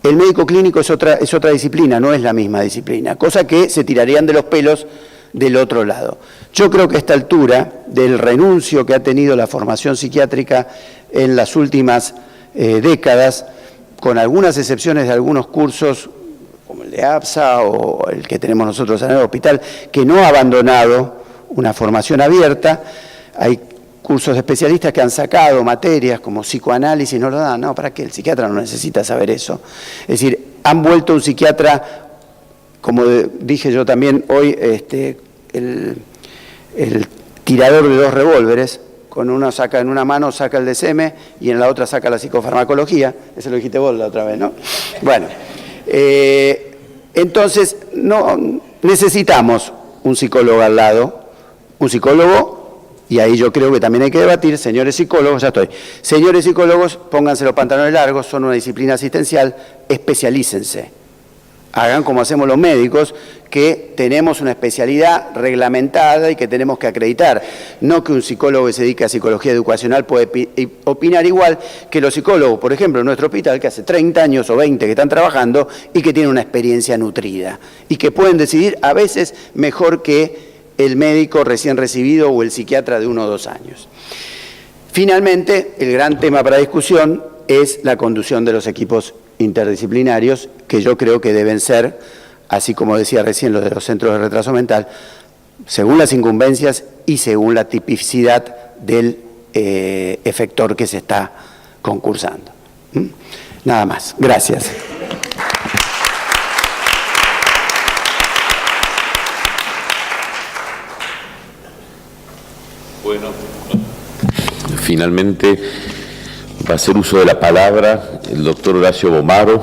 el médico clínico es otra disciplina, no es la misma disciplina, cosa que se tirarían de los pelos del otro lado. Yo creo que a esta altura del renuncio que ha tenido la formación psiquiátrica en las últimas décadas, con algunas excepciones de algunos cursos, como el de APSA o el que tenemos nosotros en el hospital, que no ha abandonado una formación abierta, hay cursos de especialistas que han sacado materias como psicoanálisis, no lo dan, no, ¿para qué? El psiquiatra no necesita saber eso. Es decir, han vuelto un psiquiatra, como dije yo también hoy, el tirador de 2 revólveres, con uno saca en una mano, saca el DSM y en la otra saca la psicofarmacología, eso lo dijiste vos la otra vez, ¿no? Bueno, Entonces, no necesitamos un psicólogo al lado, un psicólogo, y ahí yo creo que también hay que debatir, señores psicólogos, ya estoy, señores psicólogos, pónganse los pantalones largos, son una disciplina asistencial, especialícense. Hagan como hacemos los médicos, que tenemos una especialidad reglamentada y que tenemos que acreditar. No que un psicólogo que se dedica a psicología educacional puede opinar igual que los psicólogos, por ejemplo, en nuestro hospital, que hace 30 años o 20 que están trabajando y que tienen una experiencia nutrida y que pueden decidir a veces mejor que el médico recién recibido o el psiquiatra de 1 o 2 años. Finalmente, el gran tema para discusión es la conducción de los equipos interdisciplinarios, que yo creo que deben ser, así como decía recién lo de los centros de retraso mental, según las incumbencias y según la tipicidad del efector que se está concursando. Nada más. Gracias. Bueno, finalmente va a hacer uso de la palabra el doctor Horacio Bomaro,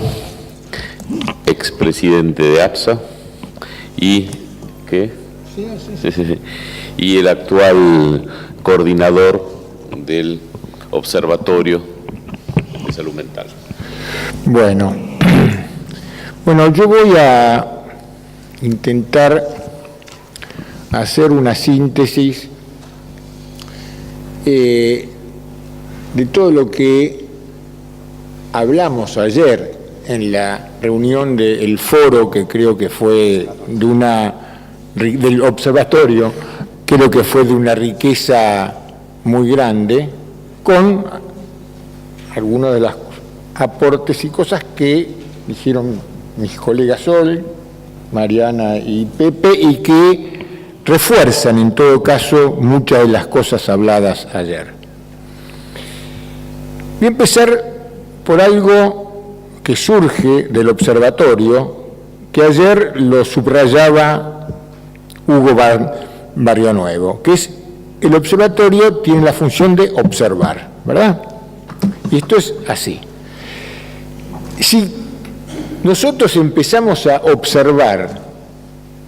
expresidente de APSA, y y el actual coordinador del Observatorio de Salud Mental. Bueno, yo voy a intentar hacer una síntesis de todo lo que hablamos ayer en la reunión del foro, que creo que fue del observatorio, creo que fue de una riqueza muy grande, con algunos de los aportes y cosas que dijeron mis colegas Sol, Mariana y Pepe, y que refuerzan en todo caso muchas de las cosas habladas ayer. Voy a empezar por algo que surge del observatorio, que ayer lo subrayaba Hugo Barrionuevo, que es: el observatorio tiene la función de observar, ¿verdad? Y esto es así. Si nosotros empezamos a observar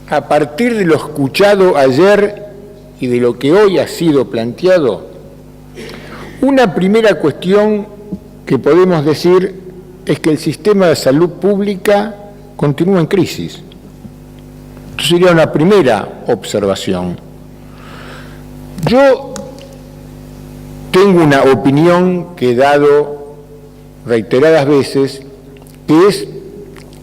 a partir de lo escuchado ayer y de lo que hoy ha sido planteado, una primera cuestión que podemos decir es que el sistema de salud pública continúa en crisis. Esto sería una primera observación. Yo tengo una opinión que he dado reiteradas veces, que es: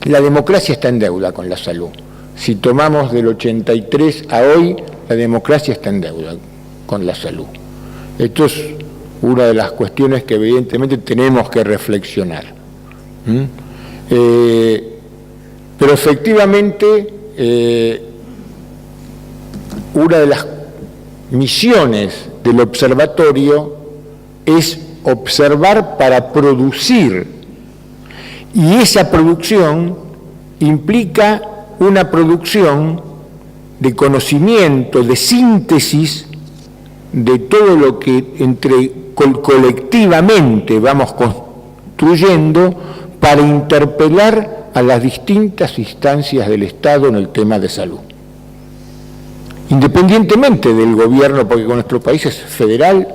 la democracia está en deuda con la salud. Si tomamos del 83 a hoy, la democracia está en deuda con la salud. Esto es una de las cuestiones que evidentemente tenemos que reflexionar. Pero efectivamente, una de las misiones del observatorio es observar para producir, y esa producción implica una producción de conocimiento, de síntesis de todo lo que colectivamente vamos construyendo para interpelar a las distintas instancias del Estado en el tema de salud. Independientemente del gobierno, porque con nuestro país es federal,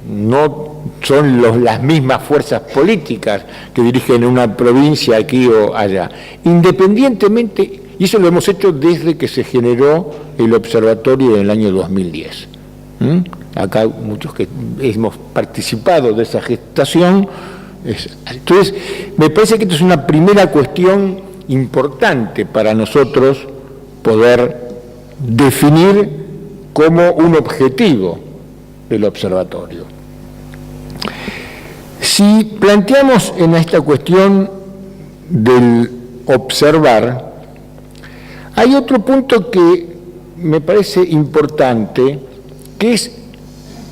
no son las mismas fuerzas políticas que dirigen una provincia aquí o allá. Independientemente, y eso lo hemos hecho desde que se generó el observatorio en el año 2010. Acá muchos que hemos participado de esa gestación. Entonces, me parece que esto es una primera cuestión importante para nosotros poder definir como un objetivo del observatorio. Si planteamos en esta cuestión del observar, hay otro punto que me parece importante, que es,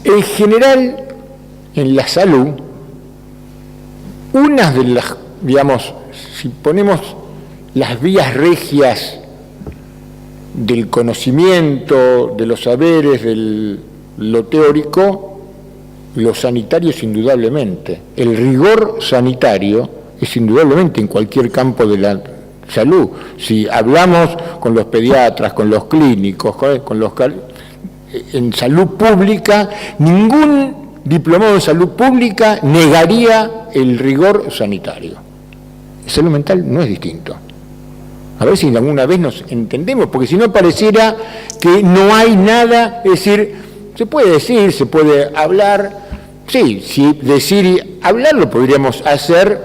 en general, en la salud, una de las, digamos, si ponemos las vías regias del conocimiento, de los saberes, de lo teórico, lo sanitario es indudablemente. El rigor sanitario es indudablemente en cualquier campo de la salud. Si hablamos con los pediatras, con los clínicos, en salud pública, ningún diplomado de salud pública negaría el rigor sanitario. Salud mental no es distinto. A ver si alguna vez nos entendemos, porque si no pareciera que no hay nada, es decir, se puede decir, se puede hablar, sí, decir y hablar lo podríamos hacer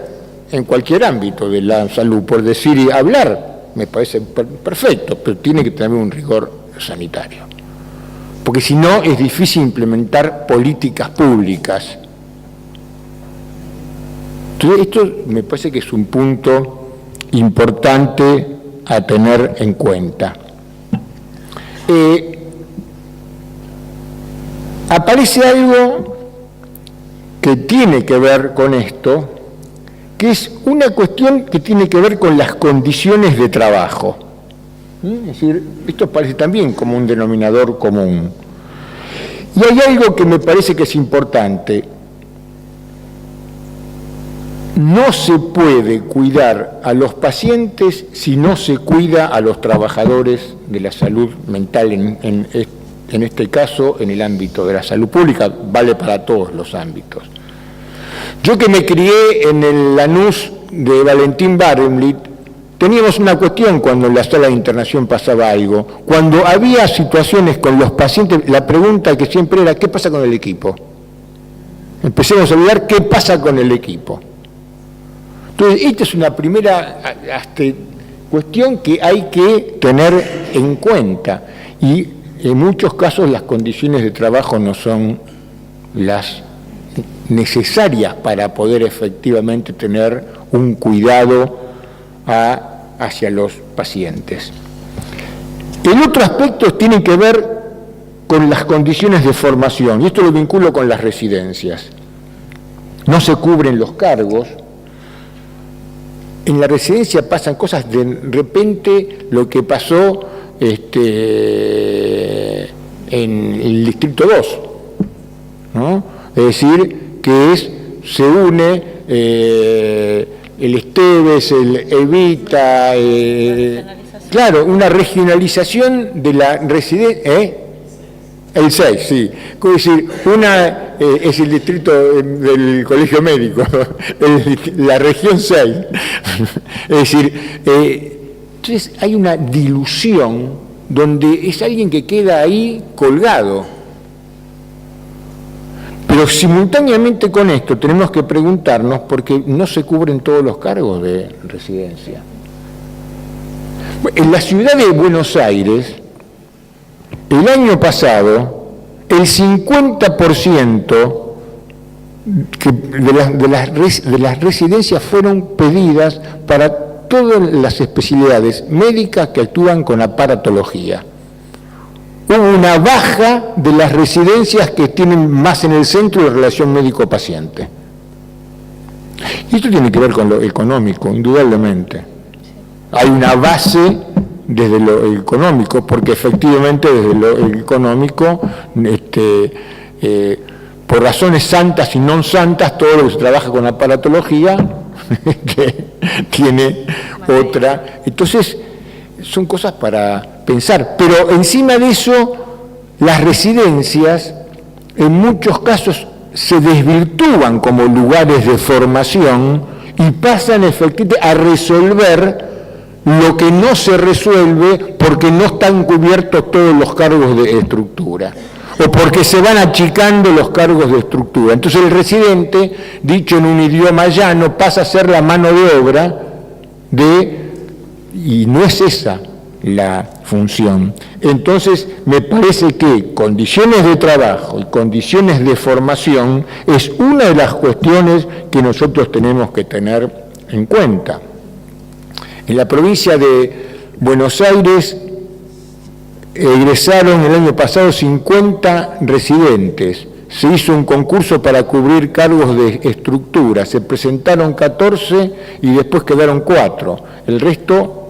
en cualquier ámbito de la salud, por decir y hablar, me parece perfecto, pero tiene que tener un rigor sanitario. Porque si no es difícil implementar políticas públicas. Entonces, esto me parece que es un punto importante a tener en cuenta. Aparece algo que tiene que ver con esto, que es una cuestión que tiene que ver con las condiciones de trabajo. Es decir, esto parece también como un denominador común. Y hay algo que me parece que es importante. No se puede cuidar a los pacientes si no se cuida a los trabajadores de la salud mental, en este caso en el ámbito de la salud pública, vale para todos los ámbitos. Yo que me crié en el Lanús de Valentín Barenblit, teníamos una cuestión cuando en la sala de internación pasaba algo. Cuando había situaciones con los pacientes, la pregunta que siempre era, ¿qué pasa con el equipo? Empecemos a olvidar qué pasa con el equipo. Entonces, esta es una primera cuestión que hay que tener en cuenta. Y en muchos casos las condiciones de trabajo no son las necesarias para poder efectivamente tener un cuidado hacia los pacientes. El otro aspecto tiene que ver con las condiciones de formación, y esto lo vinculo con las residencias. No se cubren los cargos. En la residencia pasan cosas, de repente lo que pasó en el Distrito 2, ¿no? Es decir, que se une el Esteves, el Evita, claro, una regionalización de la residencia, el 6, sí. Es decir, una es el distrito del Colegio Médico, la región 6. Es decir, entonces hay una dilución donde es alguien que queda ahí colgado. Pero simultáneamente con esto tenemos que preguntarnos por qué no se cubren todos los cargos de residencia. En la ciudad de Buenos Aires, el año pasado, el 50% de las residencias fueron pedidas para todas las especialidades médicas que actúan con aparatología. Hubo una baja de las residencias que tienen más en el centro de relación médico-paciente. Y esto tiene que ver con lo económico, indudablemente. Hay una base desde lo económico, porque efectivamente desde lo económico, por razones santas y no santas, todo lo que se trabaja con aparatología que tiene otra. Entonces, son cosas para pensar. Pero encima de eso, las residencias, en muchos casos, se desvirtúan como lugares de formación y pasan efectivamente a resolver lo que no se resuelve porque no están cubiertos todos los cargos de estructura o porque se van achicando los cargos de estructura. Entonces el residente, dicho en un idioma llano, pasa a ser la mano de obra y no es esa la función. Entonces me parece que condiciones de trabajo y condiciones de formación es una de las cuestiones que nosotros tenemos que tener en cuenta. En la provincia de Buenos Aires egresaron el año pasado 50 residentes. Se hizo un concurso para cubrir cargos de estructura. Se presentaron 14 y después quedaron 4. El resto,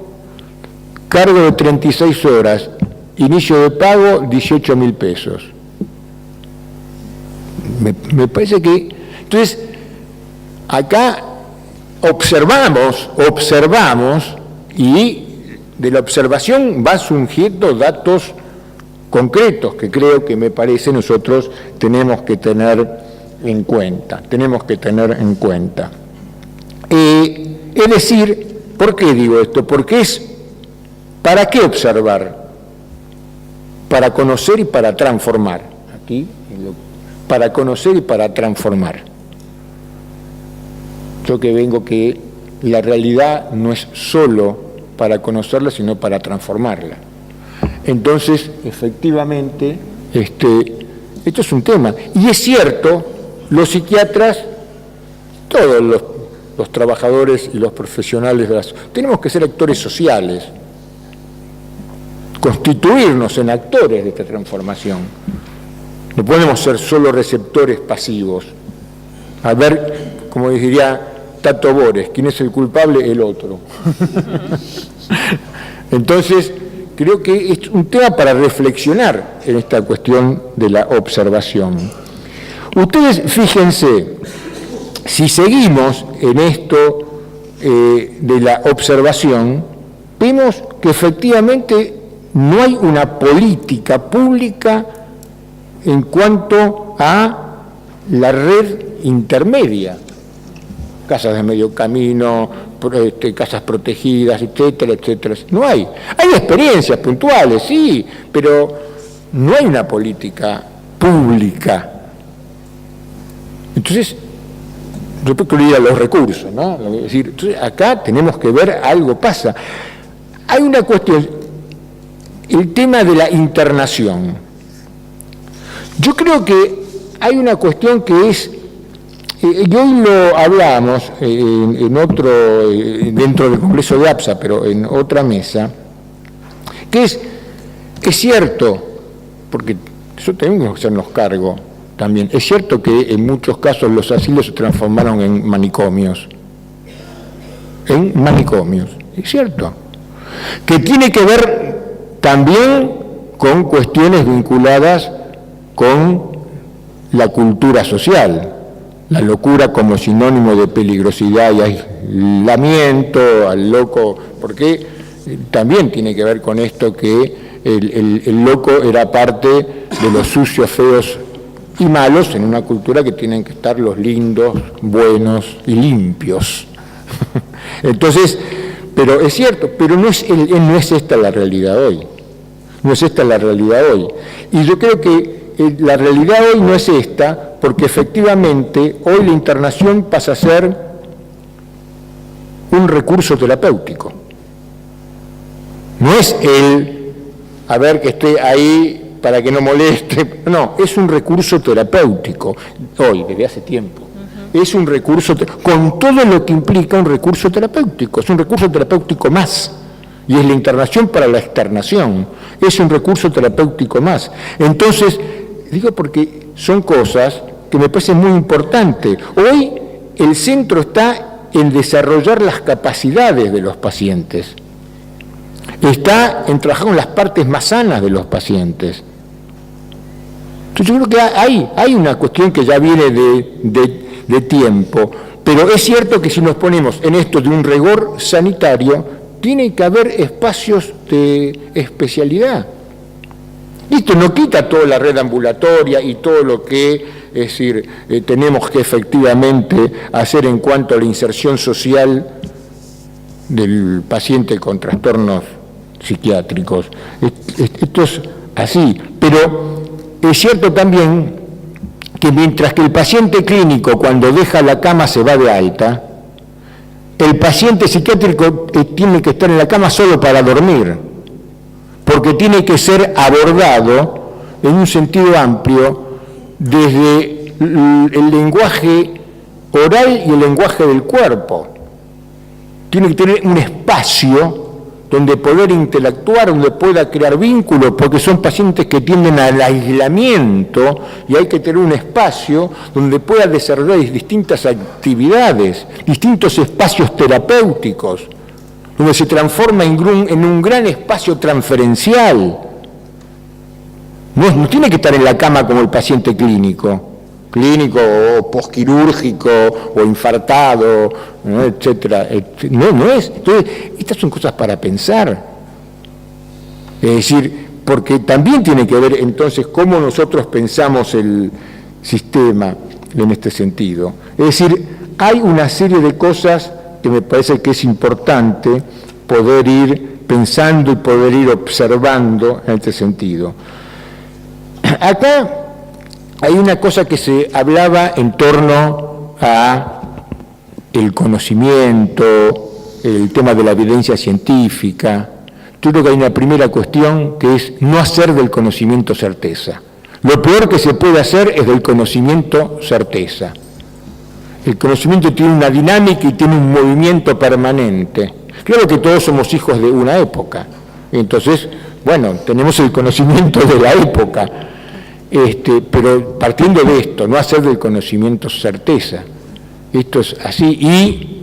cargo de 36 horas. Inicio de pago, 18.000 pesos. Me parece que... Entonces, acá observamos Y de la observación va surgiendo datos concretos que creo que, me parece, nosotros tenemos que tener en cuenta. Es decir, ¿por qué digo esto? Porque ¿para qué observar? Para conocer y para transformar. Aquí, para conocer y para transformar. Yo que vengo que la realidad no es solo para conocerla, sino para transformarla. Entonces, efectivamente, esto es un tema. Y es cierto, los psiquiatras, todos los trabajadores y los profesionales tenemos que ser actores sociales, constituirnos en actores de esta transformación. No podemos ser solo receptores pasivos. A ver, como diría Tato Bores, ¿quién es el culpable? El otro. Entonces, creo que es un tema para reflexionar en esta cuestión de la observación. Ustedes fíjense, si seguimos en esto de la observación, vemos que efectivamente no hay una política pública en cuanto a la red intermedia, casas de medio camino, casas protegidas, etcétera, etcétera. No hay. Hay experiencias puntuales, sí, pero no hay una política pública. Entonces, yo incluiría los recursos, ¿no? Es decir, entonces acá tenemos que ver, algo pasa. Hay una cuestión, el tema de la internación. Yo creo que hay una cuestión que es, y hoy lo hablamos en otro, dentro del Congreso de APSA, pero en otra mesa, que es cierto, porque eso tenemos que hacernos cargo también, es cierto que en muchos casos los asilos se transformaron en manicomios, es cierto, que tiene que ver también con cuestiones vinculadas con la cultura social, la locura como sinónimo de peligrosidad y aislamiento, al loco, porque también tiene que ver con esto que el loco era parte de los sucios, feos y malos en una cultura que tienen que estar los lindos, buenos y limpios. Entonces, pero es cierto, pero no es esta la realidad hoy. No es esta la realidad hoy. Y yo creo que la realidad hoy no es esta, porque efectivamente hoy la internación pasa a ser un recurso terapéutico. No es a ver que esté ahí para que no moleste, no, es un recurso terapéutico, hoy, desde hace tiempo. Es un recurso, con todo lo que implica un recurso terapéutico, es un recurso terapéutico más. Y es la internación para la externación, es un recurso terapéutico más. Entonces, digo porque son cosas que me parecen muy importantes. Hoy el centro está en desarrollar las capacidades de los pacientes, está en trabajar con las partes más sanas de los pacientes. Entonces yo creo que hay una cuestión que ya viene de tiempo, pero es cierto que si nos ponemos en esto de un rigor sanitario, tiene que haber espacios de especialidad. Esto no quita toda la red ambulatoria y todo lo que, es decir, tenemos que efectivamente hacer en cuanto a la inserción social del paciente con trastornos psiquiátricos. Esto es así, pero es cierto también que mientras que el paciente clínico cuando deja la cama se va de alta, el paciente psiquiátrico tiene que estar en la cama solo para dormir, porque tiene que ser abordado en un sentido amplio desde el lenguaje oral y el lenguaje del cuerpo. Tiene que tener un espacio donde poder interactuar, donde pueda crear vínculos, porque son pacientes que tienden al aislamiento y hay que tener un espacio donde pueda desarrollar distintas actividades, distintos espacios terapéuticos, donde se transforma en un gran espacio transferencial. No tiene que estar en la cama como el paciente clínico, clínico o posquirúrgico o infartado, ¿no? Etcétera. No es. Entonces, estas son cosas para pensar. Es decir, porque también tiene que ver entonces cómo nosotros pensamos el sistema en este sentido. Es decir, hay una serie de cosas que me parece que es importante poder ir pensando y poder ir observando en este sentido. Acá hay una cosa que se hablaba en torno a el conocimiento, el tema de la evidencia científica. Yo creo que hay una primera cuestión que es no hacer del conocimiento certeza. Lo peor que se puede hacer es del conocimiento certeza. El conocimiento tiene una dinámica y tiene un movimiento permanente. Claro que todos somos hijos de una época. Entonces, bueno, tenemos el conocimiento de la época. Pero partiendo de esto, no hacer del conocimiento certeza. Esto es así. Y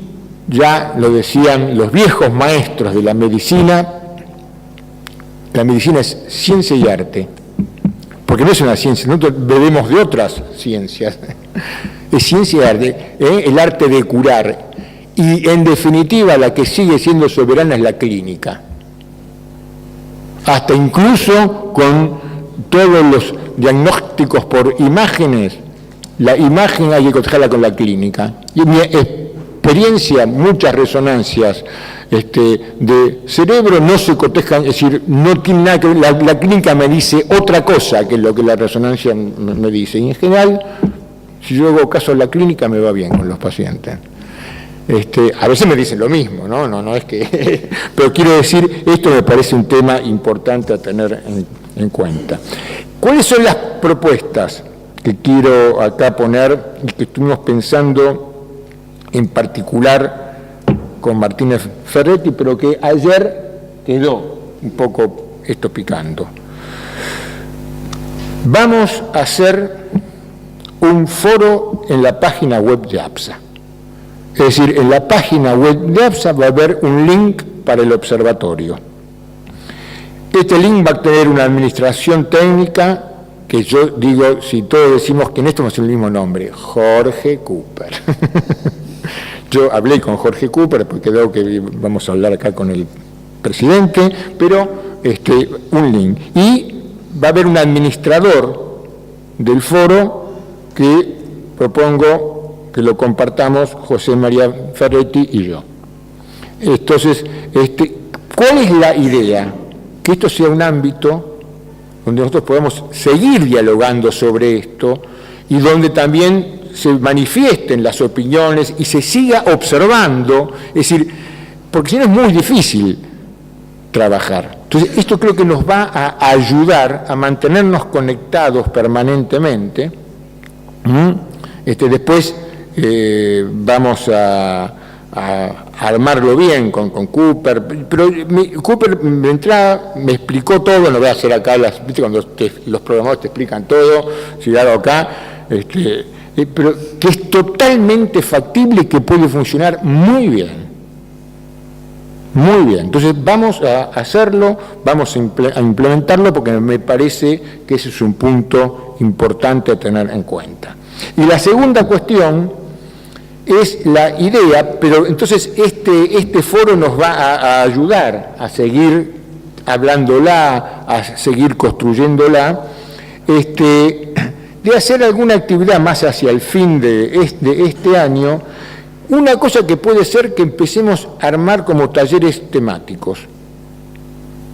ya lo decían los viejos maestros de la medicina es ciencia y arte. Porque no es una ciencia, nosotros bebemos de otras ciencias. Es ciencia y arte, el arte de curar. Y en definitiva la que sigue siendo soberana es la clínica. Hasta incluso con todos los diagnósticos por imágenes, la imagen hay que cotejarla con la clínica. Y en mi experiencia, muchas resonancias de cerebro no se cotejan, es decir, no tiene nada que ver, la clínica me dice otra cosa que lo que la resonancia me dice. Y en general, si yo hago caso a la clínica, me va bien con los pacientes. A veces me dicen lo mismo, no es que... Pero quiero decir, esto me parece un tema importante a tener en cuenta. ¿Cuáles son las propuestas que quiero acá poner y que estuvimos pensando en particular con Martínez Ferretti, pero que ayer quedó un poco esto picando? Vamos a hacer un foro en la página web de APSA. Es decir, en la página web de APSA va a haber un link para el observatorio. Este link va a tener una administración técnica que yo digo, si todos decimos que en esto va a ser el mismo nombre, Jorge Cooper. Yo hablé con Jorge Cooper porque creo que vamos a hablar acá con el presidente, pero un link. Y va a haber un administrador del foro que propongo que lo compartamos José María Ferretti y yo. Entonces, ¿cuál es la idea? Que esto sea un ámbito donde nosotros podemos seguir dialogando sobre esto y donde también se manifiesten las opiniones y se siga observando, es decir, porque si no es muy difícil trabajar. Entonces, esto creo que nos va a ayudar a mantenernos conectados permanentemente. Después vamos a armarlo bien con Cooper, pero Cooper de entrada me explicó todo, no voy a hacer acá, ¿viste? Cuando los programadores te explican todo, si lo hago acá, pero que es totalmente factible y que puede funcionar muy bien. Muy bien, entonces vamos a hacerlo, vamos a implementarlo porque me parece que ese es un punto importante a tener en cuenta. Y la segunda cuestión es la idea, pero entonces este foro nos va a ayudar a seguir hablándola, a seguir construyéndola, de hacer alguna actividad más hacia el fin de este año. Una cosa que puede ser que empecemos a armar como talleres temáticos,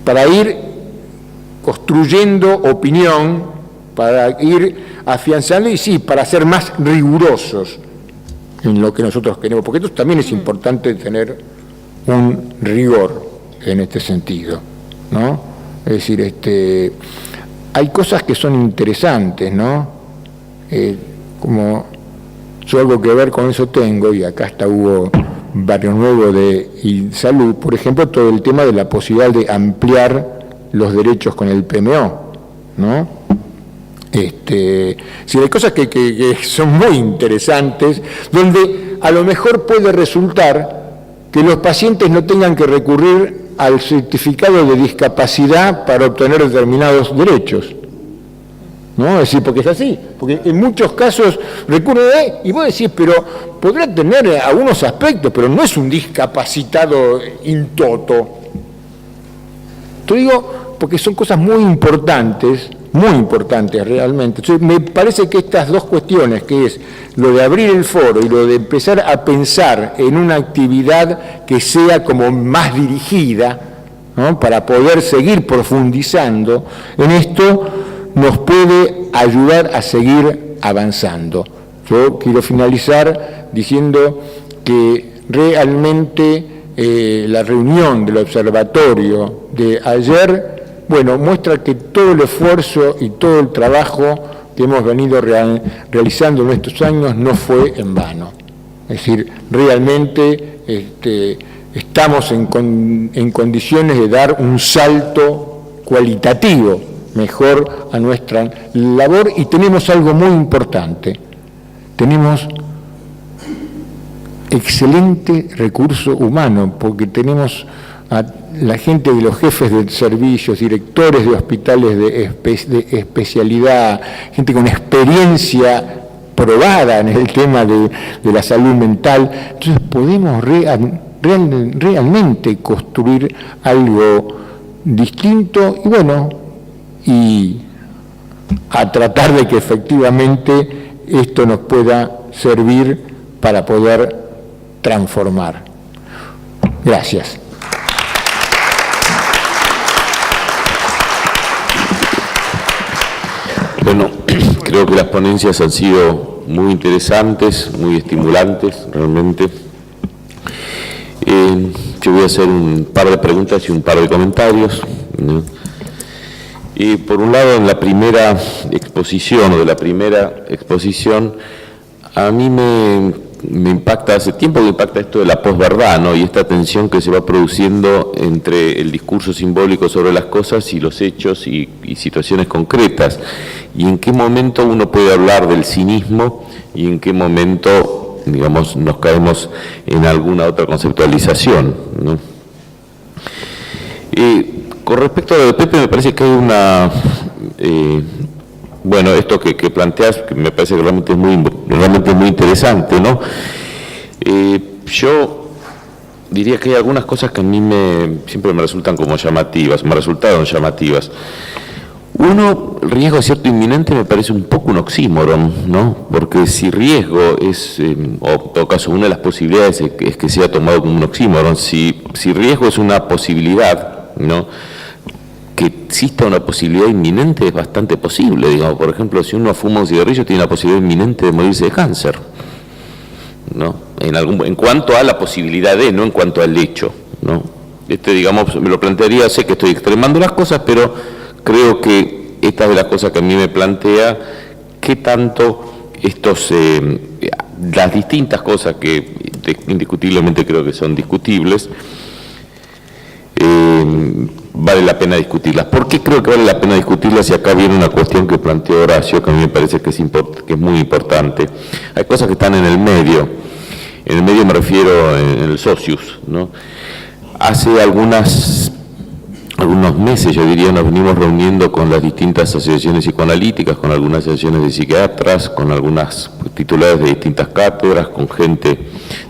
para ir construyendo opinión, para ir afianzando y sí, para ser más rigurosos en lo que nosotros queremos, porque esto también es importante tener un rigor en este sentido, ¿no? Es decir, hay cosas que son interesantes, ¿no? Como yo algo que ver con eso tengo, y acá está Hugo Barrio Nuevo y Salud, por ejemplo, todo el tema de la posibilidad de ampliar los derechos con el PMO, ¿no? Si hay cosas que son muy interesantes, donde a lo mejor puede resultar que los pacientes no tengan que recurrir al certificado de discapacidad para obtener determinados derechos. ¿no? Es decir, porque es así, porque en muchos casos recurre y vos decís, pero podrá tener algunos aspectos, pero no es un discapacitado in toto. Te digo, porque son cosas muy importantes realmente. Entonces, me parece que estas dos cuestiones, que es lo de abrir el foro y lo de empezar a pensar en una actividad que sea como más dirigida, ¿no? Para poder seguir profundizando en esto, nos puede ayudar a seguir avanzando. Yo quiero finalizar diciendo que realmente la reunión del observatorio de ayer, bueno, muestra que todo el esfuerzo y todo el trabajo que hemos venido realizando en estos años no fue en vano. Es decir, realmente estamos en condiciones de dar un salto cualitativo mejor a nuestra labor, y tenemos algo muy importante. Tenemos excelente recurso humano, porque tenemos a la gente de los jefes de servicios, directores de hospitales de especialidad, gente con experiencia probada en el tema de la salud mental. Entonces podemos realmente construir algo distinto y bueno, y a tratar de que efectivamente esto nos pueda servir para poder transformar. Gracias. Bueno, creo que las ponencias han sido muy interesantes, muy estimulantes, realmente. Yo voy a hacer un par de preguntas y un par de comentarios, ¿no? Por un lado, en la primera exposición, a mí me impacta, hace tiempo que impacta esto de la posverdad, ¿no? Y esta tensión que se va produciendo entre el discurso simbólico sobre las cosas y los hechos y situaciones concretas. Y en qué momento uno puede hablar del cinismo y en qué momento, digamos, nos caemos en alguna otra conceptualización, ¿no? Con respecto a lo de Pepe, me parece que hay una... bueno, esto que planteas, que me parece que realmente es muy interesante, ¿no? Yo diría que hay algunas cosas que a mí siempre me resultaron llamativas. Uno, el riesgo cierto inminente me parece un poco un oxímoron, ¿no? Porque si riesgo es, o en todo caso una de las posibilidades es que sea tomado como un oxímoron, si riesgo es una posibilidad, ¿no? Que exista una posibilidad inminente es bastante posible, digamos. Por ejemplo, si uno fuma un cigarrillo tiene la posibilidad inminente de morirse de cáncer, ¿no? En cuanto a la posibilidad de, no en cuanto al hecho, ¿no? Digamos, me lo plantearía, sé que estoy extremando las cosas, pero creo que esta es de las cosas que a mí me plantea qué tanto las distintas cosas que indiscutiblemente creo que son discutibles, vale la pena discutirlas. ¿Por qué creo que vale la pena discutirlas? Y acá viene una cuestión que planteó Horacio, que a mí me parece que es muy importante. Hay cosas que están en el medio. En el medio me refiero en el socius, ¿no? Hace algunos meses, yo diría, nos venimos reuniendo con las distintas asociaciones psicoanalíticas, con algunas asociaciones de psiquiatras, con algunas titulares de distintas cátedras, con gente,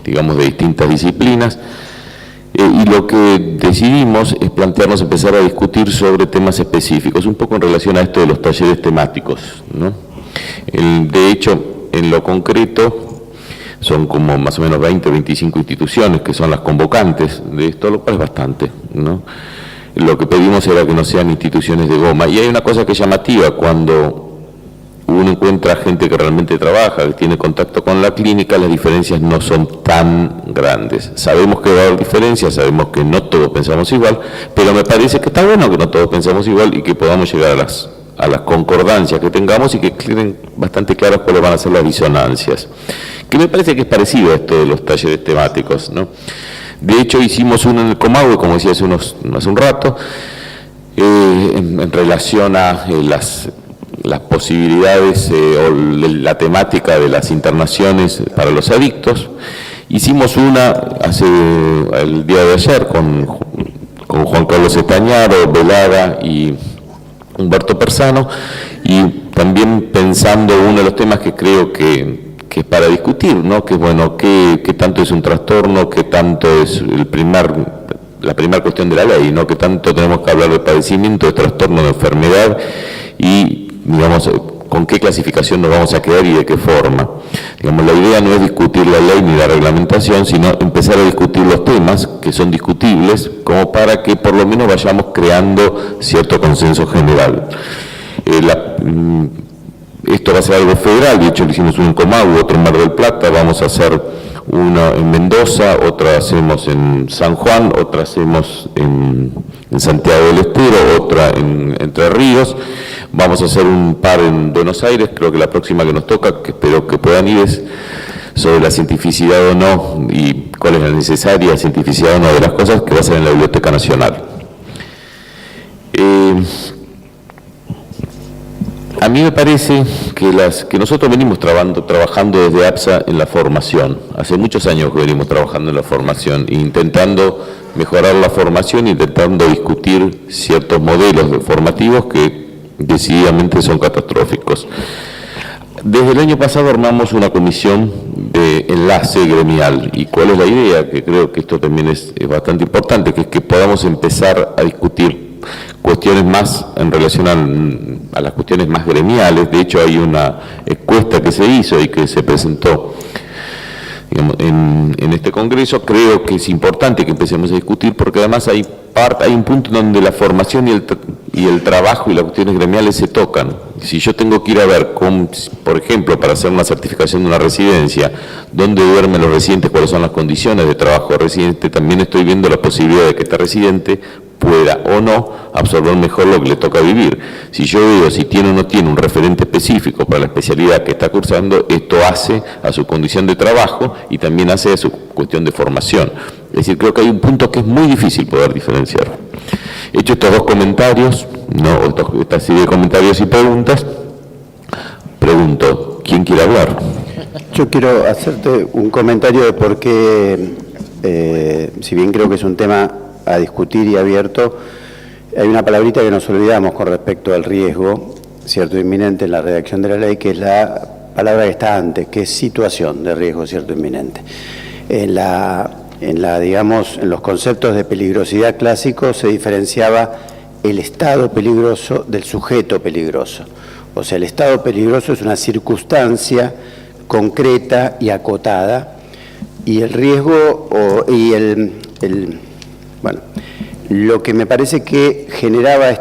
digamos, de distintas disciplinas. Y lo que decidimos es plantearnos empezar a discutir sobre temas específicos, un poco en relación a esto de los talleres temáticos, ¿no? De hecho, en lo concreto, son como más o menos 20 o 25 instituciones que son las convocantes de esto, lo cual es bastante, ¿no? Lo que pedimos era que no sean instituciones de goma. Y hay una cosa que es llamativa, cuando uno encuentra gente que realmente trabaja, que tiene contacto con la clínica, las diferencias no son tan grandes. Sabemos que va a haber diferencias, sabemos que no todos pensamos igual, pero me parece que está bueno que no todos pensamos igual y que podamos llegar a las concordancias que tengamos y que queden bastante claras cuáles van a ser las disonancias. Que me parece que es parecido a esto de los talleres temáticos, ¿no? De hecho, hicimos uno en el Comahue, como decía hace un rato, en relación a las posibilidades o la temática de las internaciones para los adictos. Hicimos una el día de ayer con Juan Carlos Estañaro, Velada y Humberto Persano, y también pensando uno de los temas que creo que es para discutir, ¿no? Que es, bueno, qué tanto es un trastorno, qué tanto es la primera cuestión de la ley, ¿no? Qué tanto tenemos que hablar de padecimiento, de trastorno, de enfermedad y, digamos, con qué clasificación nos vamos a quedar y de qué forma. Digamos, la idea no es discutir la ley ni la reglamentación, sino empezar a discutir los temas que son discutibles, como para que por lo menos vayamos creando cierto consenso general. Esto va a ser algo federal, de hecho le hicimos uno en Comahue, otro en Mar del Plata, vamos a hacer uno en Mendoza, otra hacemos en San Juan, otra hacemos en Santiago del Estero, otra en Entre Ríos, vamos a hacer un par en Buenos Aires, creo que la próxima que nos toca, que espero que puedan ir, es sobre la cientificidad o no, y cuál es la necesaria cientificidad o no de las cosas, que va a ser en la Biblioteca Nacional. A mí me parece que nosotros venimos trabajando desde APSA en la formación. Hace muchos años que venimos trabajando en la formación, intentando mejorar la formación, intentando discutir ciertos modelos formativos que decididamente son catastróficos. Desde el año pasado armamos una comisión de enlace gremial. ¿Y cuál es la idea? Que creo que esto también es bastante importante, que es que podamos empezar a discutir cuestiones más en relación a las cuestiones más gremiales. De hecho, hay una encuesta que se hizo y que se presentó, digamos, en este congreso. Creo que es importante que empecemos a discutir, porque además hay un punto donde la formación y el trabajo y las cuestiones gremiales se tocan. Si yo tengo que ir a ver, por ejemplo, para hacer una certificación de una residencia, dónde duermen los residentes, cuáles son las condiciones de trabajo del residente, también estoy viendo la posibilidad de que este residente pueda o no absorber mejor lo que le toca vivir. Si yo veo si tiene o no tiene un referente específico para la especialidad que está cursando, esto hace a su condición de trabajo y también hace a su cuestión de formación. Es decir, creo que hay un punto que es muy difícil poder diferenciar. Hecho estos dos comentarios, esta serie de comentarios y preguntas, pregunto, ¿quién quiere hablar? Yo quiero hacerte un comentario de por qué, si bien creo que es un tema a discutir y abierto, hay una palabrita que nos olvidamos con respecto al riesgo, cierto inminente en la redacción de la ley, que es la palabra que está antes, que es situación de riesgo cierto inminente. Digamos, en los conceptos de peligrosidad clásicos se diferenciaba el estado peligroso del sujeto peligroso. O sea, el estado peligroso es una circunstancia concreta y acotada, y el riesgo bueno, lo que me parece que generaba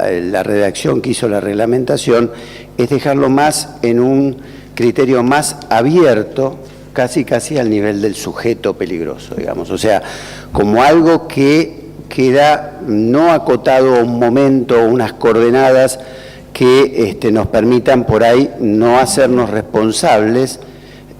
la redacción que hizo la reglamentación es dejarlo más en un criterio más abierto, casi al nivel del sujeto peligroso, digamos. O sea, como algo que queda no acotado a un momento, unas coordenadas que nos permitan por ahí no hacernos responsables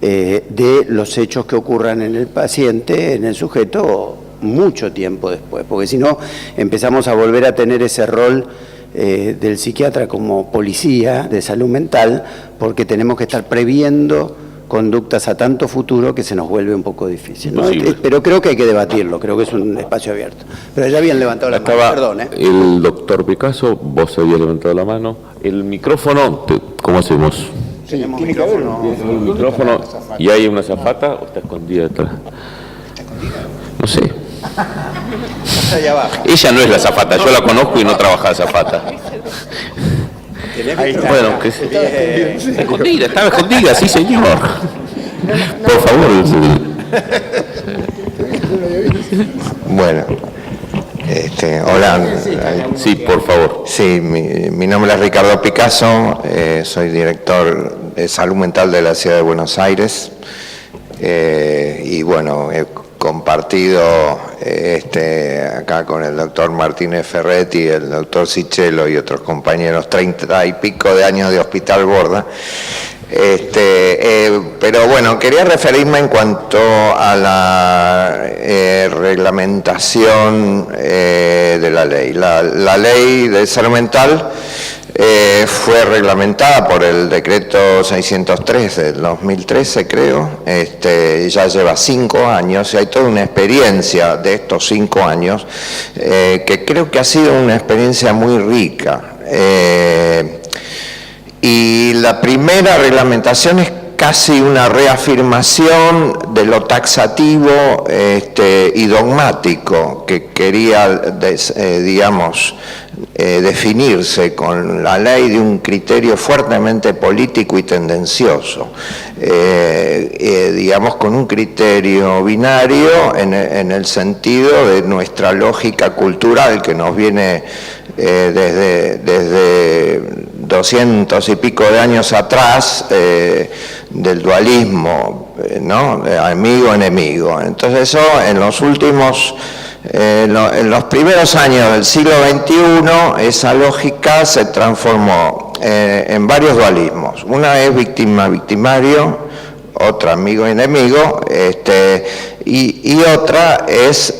de los hechos que ocurran en el paciente, en el sujeto, mucho tiempo después, porque si no empezamos a volver a tener ese rol del psiquiatra como policía de salud mental, porque tenemos que estar previendo conductas a tanto futuro que se nos vuelve un poco difícil, ¿no? Pero creo que hay que debatirlo, creo que es un espacio abierto. Pero ya habían levantado la mano, perdón. El doctor Picasso, vos habías levantado la mano. El micrófono, ¿cómo hacemos? Tenemos micrófono. El micrófono, ¿y hay una azafata o está escondida detrás? No sé. Allá abajo. Ella no es la azafata, yo la conozco y no trabaja azafata. Bueno, que estaba escondida, sí señor. Por favor. Bueno, hola. Sí, por favor. Sí, mi nombre es Ricardo Picasso, soy director de salud mental de la ciudad de Buenos Aires, y bueno, he compartido acá con el doctor Martínez Ferretti, el doctor Sichelo y otros compañeros 30 y pico de años de Hospital Borda. Pero bueno, quería referirme en cuanto a la reglamentación de la ley. La ley de salud mental fue reglamentada por el decreto 603 del 2013, creo. Ya lleva 5 años y hay toda una experiencia de estos 5 años que creo que ha sido una experiencia muy rica. Y la primera reglamentación es casi una reafirmación de lo taxativo y dogmático que quería, digamos, definirse con la ley de un criterio fuertemente político y tendencioso, digamos con un criterio binario en el sentido de nuestra lógica cultural que nos viene desde 200 y pico de años atrás, del dualismo, ¿no? Amigo-enemigo. Entonces eso en los últimos... en los primeros años del siglo XXI, esa lógica se transformó en varios dualismos. Una es víctima-victimario, otra amigo-enemigo, y otra es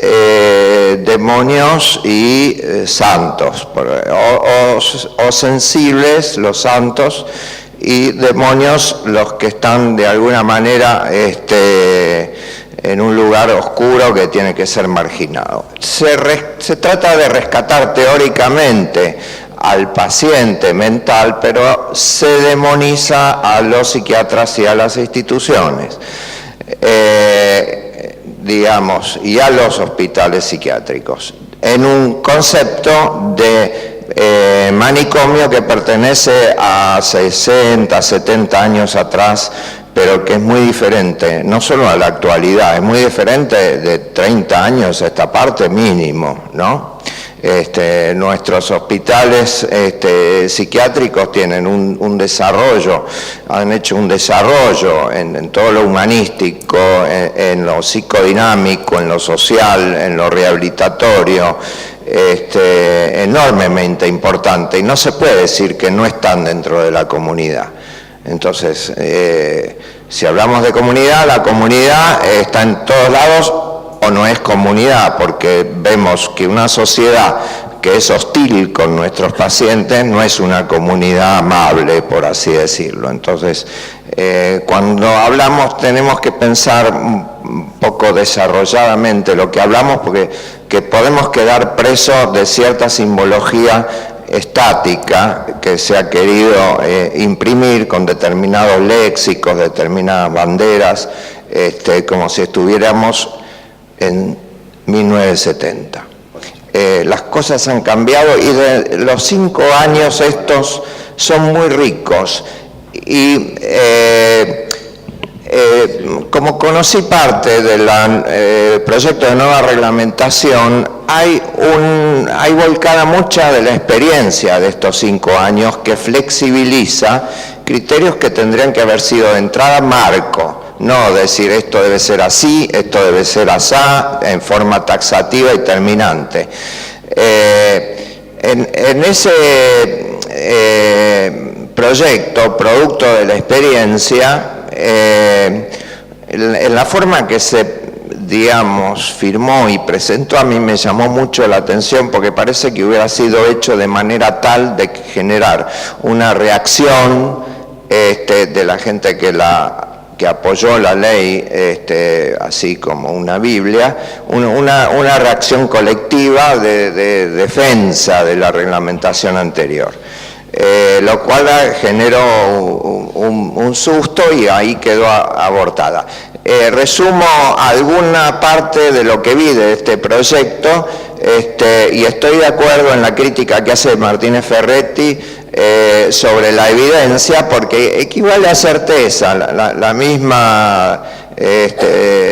demonios y santos, o sensibles, los santos, y demonios, los que están de alguna manera en un lugar oscuro que tiene que ser marginado. Se trata de rescatar teóricamente al paciente mental, pero se demoniza a los psiquiatras y a las instituciones, digamos, y a los hospitales psiquiátricos, en un concepto de manicomio que pertenece a 60, 70 años atrás, pero que es muy diferente, no solo a la actualidad, es muy diferente de 30 años a esta parte mínimo, ¿no? Nuestros hospitales psiquiátricos tienen un desarrollo, han hecho un desarrollo en todo lo humanístico, en lo psicodinámico, en lo social, en lo rehabilitatorio, enormemente importante, y no se puede decir que no están dentro de la comunidad. Entonces, si hablamos de comunidad, la comunidad está en todos lados o no es comunidad, porque vemos que una sociedad que es hostil con nuestros pacientes no es una comunidad amable, por así decirlo. Entonces, cuando hablamos tenemos que pensar un poco desarrolladamente lo que hablamos, porque que podemos quedar presos de cierta simbología estática que se ha querido imprimir con determinados léxicos, determinadas banderas, como si estuviéramos en 1970. Las cosas han cambiado y de los 5 años estos son muy ricos y como conocí parte del proyecto de nueva reglamentación, hay volcada mucha de la experiencia de estos 5 años que flexibiliza criterios que tendrían que haber sido de entrada marco, no decir esto debe ser así, esto debe ser asá, en forma taxativa y terminante. En ese proyecto, producto de la experiencia, en la forma que se, digamos, firmó y presentó, a mí me llamó mucho la atención porque parece que hubiera sido hecho de manera tal de generar una reacción de la gente que apoyó la ley, así como una Biblia, una reacción colectiva de defensa de la reglamentación anterior. Lo cual generó un susto y ahí quedó abortada. Resumo alguna parte de lo que vi de este proyecto, y estoy de acuerdo en la crítica que hace Martínez Ferretti sobre la evidencia, porque equivale a certeza, la misma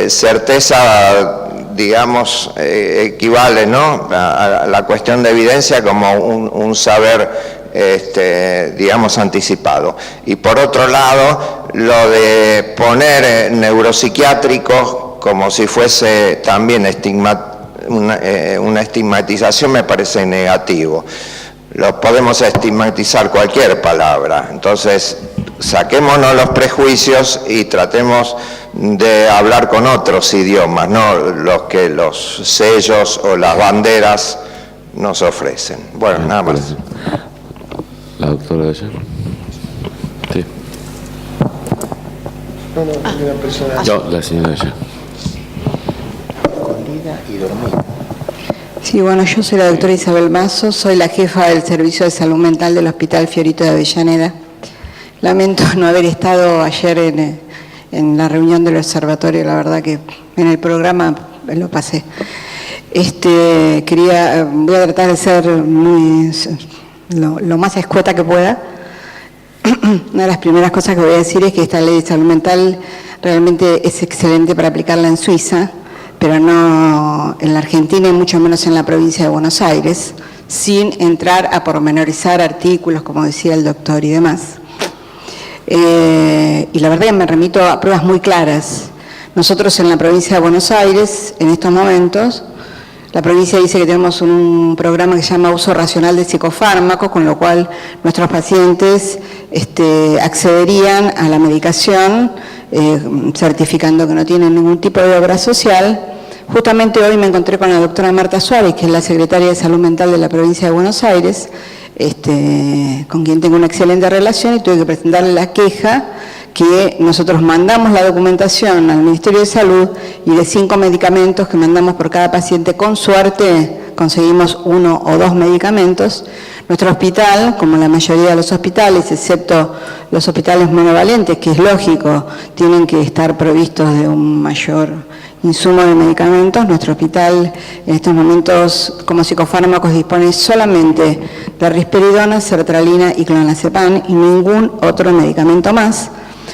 certeza, digamos, equivale, ¿no?, a la cuestión de evidencia como un saber, digamos, anticipado. Y por otro lado, lo de poner neuropsiquiátricos como si fuese también una estigmatización me parece negativo. Lo podemos estigmatizar cualquier palabra, entonces saquémonos los prejuicios y tratemos de hablar con otros idiomas, no los que los sellos o las banderas nos ofrecen. Bueno, nada más. La doctora de ayer. Sí. No, la señora de ayer. Escondida y dormida. Sí, bueno, yo soy la doctora Isabel Mazo, soy la jefa del Servicio de Salud Mental del Hospital Fiorito de Avellaneda. Lamento no haber estado ayer en la reunión del observatorio, la verdad que en el programa lo pasé. Voy a tratar de ser lo más escueta que pueda. Una de las primeras cosas que voy a decir es que esta ley de salud mental realmente es excelente para aplicarla en Suiza, pero no en la Argentina y mucho menos en la provincia de Buenos Aires, sin entrar a pormenorizar artículos, como decía el doctor y demás. Y la verdad que me remito a pruebas muy claras. Nosotros en la provincia de Buenos Aires, en estos momentos, la provincia dice que tenemos un programa que se llama uso racional de psicofármacos, con lo cual nuestros pacientes accederían a la medicación, certificando que no tienen ningún tipo de obra social. Justamente hoy me encontré con la doctora Marta Suárez, que es la secretaria de Salud Mental de la provincia de Buenos Aires, con quien tengo una excelente relación, y tuve que presentarle la queja que nosotros mandamos la documentación al Ministerio de Salud, y de 5 medicamentos que mandamos por cada paciente, con suerte conseguimos 1 o 2 medicamentos. Nuestro hospital, como la mayoría de los hospitales, excepto los hospitales monovalentes, que es lógico, tienen que estar provistos de un mayor insumo de medicamentos. Nuestro hospital en estos momentos como psicofármacos dispone solamente de risperidona, sertralina y clonazepam, y ningún otro medicamento más.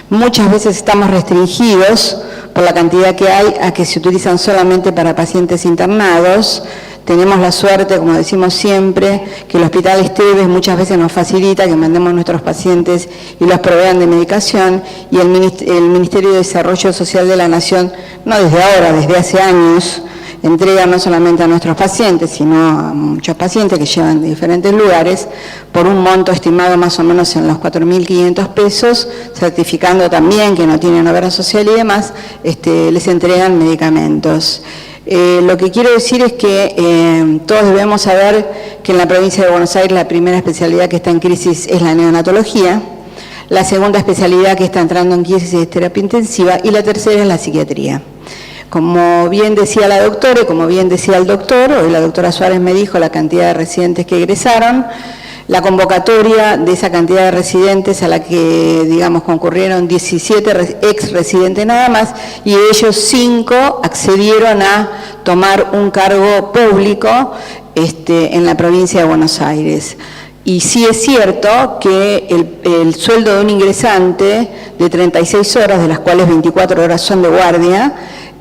Muchas veces estamos restringidos por la cantidad que hay a que se utilizan solamente para pacientes internados. Tenemos la suerte, como decimos siempre, que el Hospital Esteves muchas veces nos facilita que mandemos nuestros pacientes y los provean de medicación, y el Ministerio de Desarrollo Social de la Nación, no desde ahora, desde hace años, entrega no solamente a nuestros pacientes, sino a muchos pacientes que llevan de diferentes lugares, por un monto estimado más o menos en los 4.500 pesos, certificando también que no tienen obra social y demás, les entregan medicamentos. Lo que quiero decir es que todos debemos saber que en la provincia de Buenos Aires la primera especialidad que está en crisis es la neonatología, la segunda especialidad que está entrando en crisis es terapia intensiva, y la tercera es la psiquiatría. Como bien decía la doctora y como bien decía el doctor, hoy la doctora Suárez me dijo la cantidad de residentes que egresaron, la convocatoria de esa cantidad de residentes a la que, digamos, concurrieron 17 ex residentes nada más, y de ellos 5 accedieron a tomar un cargo público en la provincia de Buenos Aires. Y sí es cierto que el sueldo de un ingresante de 36 horas, de las cuales 24 horas son de guardia,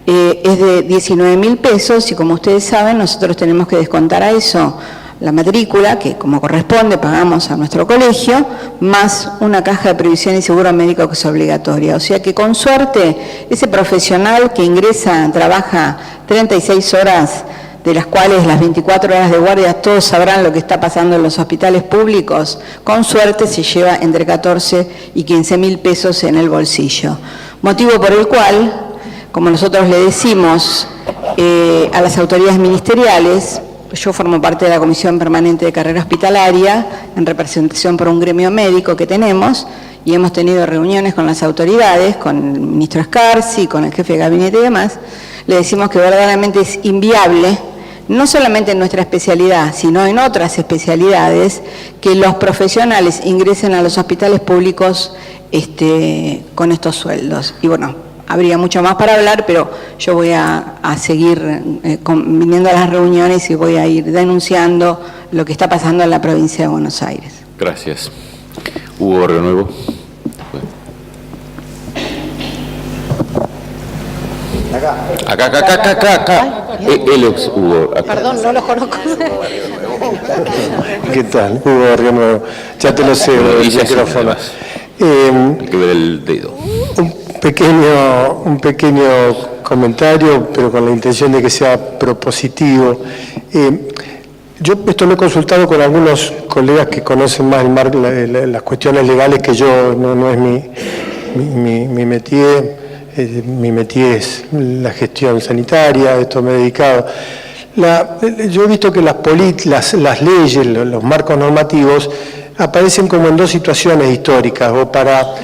es de 19.000 pesos, y como ustedes saben, nosotros tenemos que descontar a eso la matrícula, que como corresponde pagamos a nuestro colegio, más una caja de previsión y seguro médico que es obligatoria. O sea que con suerte ese profesional que ingresa, trabaja 36 horas, de las cuales las 24 horas de guardia, todos sabrán lo que está pasando en los hospitales públicos, con suerte se lleva entre 14 y 15.000 pesos en el bolsillo. Motivo por el cual, como nosotros le decimos a las autoridades ministeriales, yo formo parte de la Comisión Permanente de Carrera Hospitalaria, en representación por un gremio médico que tenemos, y hemos tenido reuniones con las autoridades, con el ministro Scarsi, con el jefe de gabinete y demás. Le decimos que verdaderamente es inviable, no solamente en nuestra especialidad, sino en otras especialidades, que los profesionales ingresen a los hospitales públicos con estos sueldos. Y bueno, habría mucho más para hablar, pero yo voy a seguir viniendo a las reuniones y voy a ir denunciando lo que está pasando en la provincia de Buenos Aires. Gracias. Hugo Renuevo. Acá. Él es Hugo. Acá. Perdón, no lo conozco. ¿Qué tal? Hugo Renuevo. Ya te lo sé, el micrófono. Hay que ver el dedo. Un pequeño comentario, pero con la intención de que sea propositivo. Yo esto lo he consultado con algunos colegas que conocen más las cuestiones legales que yo, no es mi métier. Mi métier es la gestión sanitaria, esto me he dedicado. Yo he visto que las leyes, los marcos normativos, aparecen como en dos situaciones históricas, o para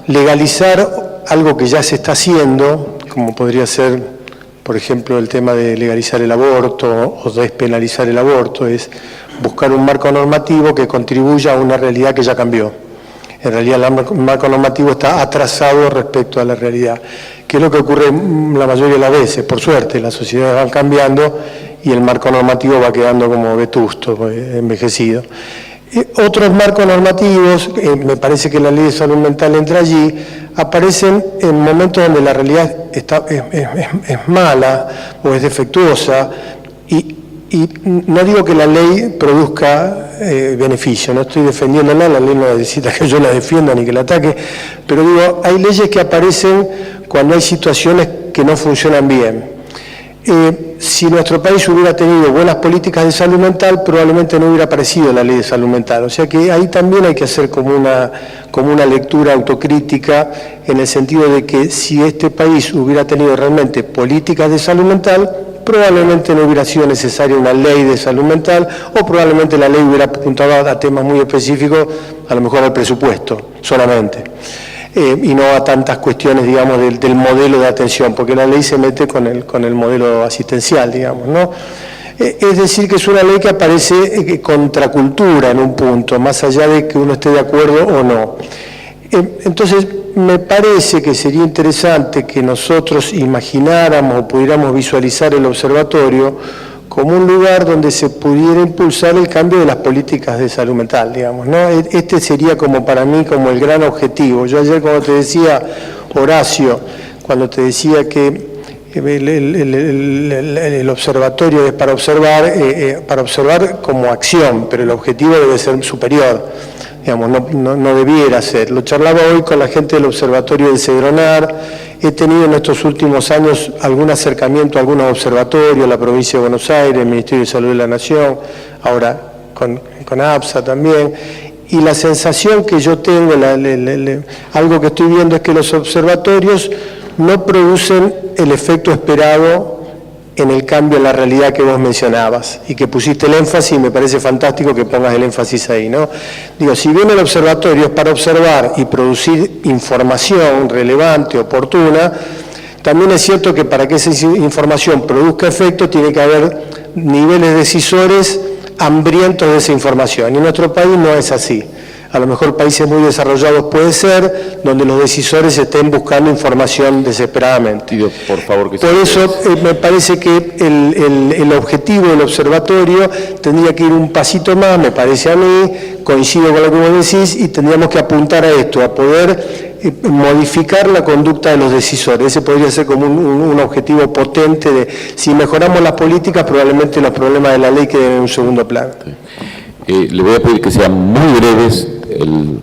legalizar algo que ya se está haciendo, como podría ser, por ejemplo, el tema de legalizar el aborto o despenalizar el aborto, es buscar un marco normativo que contribuya a una realidad que ya cambió. En realidad el marco normativo está atrasado respecto a la realidad, que es lo que ocurre la mayoría de las veces. Por suerte, las sociedades van cambiando y el marco normativo va quedando como vetusto, envejecido. Otros marcos normativos, me parece que la Ley de Salud Mental entra allí, aparecen en momentos donde la realidad es mala o es defectuosa, y no digo que la ley produzca beneficio, no estoy defendiéndola, la ley no necesita que yo la defienda ni que la ataque, pero digo, hay leyes que aparecen cuando hay situaciones que no funcionan bien. Si nuestro país hubiera tenido buenas políticas de salud mental, probablemente no hubiera aparecido la Ley de Salud Mental. O sea que ahí también hay que hacer como una lectura autocrítica, en el sentido de que si este país hubiera tenido realmente políticas de salud mental, probablemente no hubiera sido necesaria una ley de salud mental, o probablemente la ley hubiera apuntado a temas muy específicos, a lo mejor al presupuesto solamente. Y no a tantas cuestiones, digamos, del modelo de atención, porque la ley se mete con el modelo asistencial, digamos, ¿no? Es decir, que es una ley que aparece contracultura en un punto, más allá de que uno esté de acuerdo o no. Entonces, me parece que sería interesante que nosotros imagináramos o pudiéramos visualizar el observatorio como un lugar donde se pudiera impulsar el cambio de las políticas de salud mental, digamos, ¿no? Este sería como para mí como el gran objetivo. Yo ayer cuando te decía, Horacio, cuando te decía que el observatorio es para observar como acción, pero el objetivo debe ser superior, digamos, no debiera ser. Lo charlaba hoy con la gente del observatorio del Cedronar. He tenido en estos últimos años algún acercamiento a algunos observatorios, la provincia de Buenos Aires, el Ministerio de Salud de la Nación, ahora con APSA también, y la sensación que yo tengo, algo que estoy viendo, es que los observatorios no producen el efecto esperado en el cambio en la realidad que vos mencionabas, y que pusiste el énfasis, y me parece fantástico que pongas el énfasis ahí, ¿no? Digo, si bien el observatorio es para observar y producir información relevante, oportuna, también es cierto que para que esa información produzca efecto tiene que haber niveles decisores hambrientos de esa información, y en nuestro país no es así. A lo mejor países muy desarrollados puede ser, donde los decisores estén buscando información desesperadamente. Por favor, que por eso me parece que el objetivo del observatorio tendría que ir un pasito más, me parece a mí, coincido con lo que vos decís, y tendríamos que apuntar a esto, a poder modificar la conducta de los decisores. Ese podría ser como un objetivo potente de, si mejoramos las políticas, probablemente los problemas de la ley queden en un segundo plano. Sí. Le voy a pedir que sean muy breves, el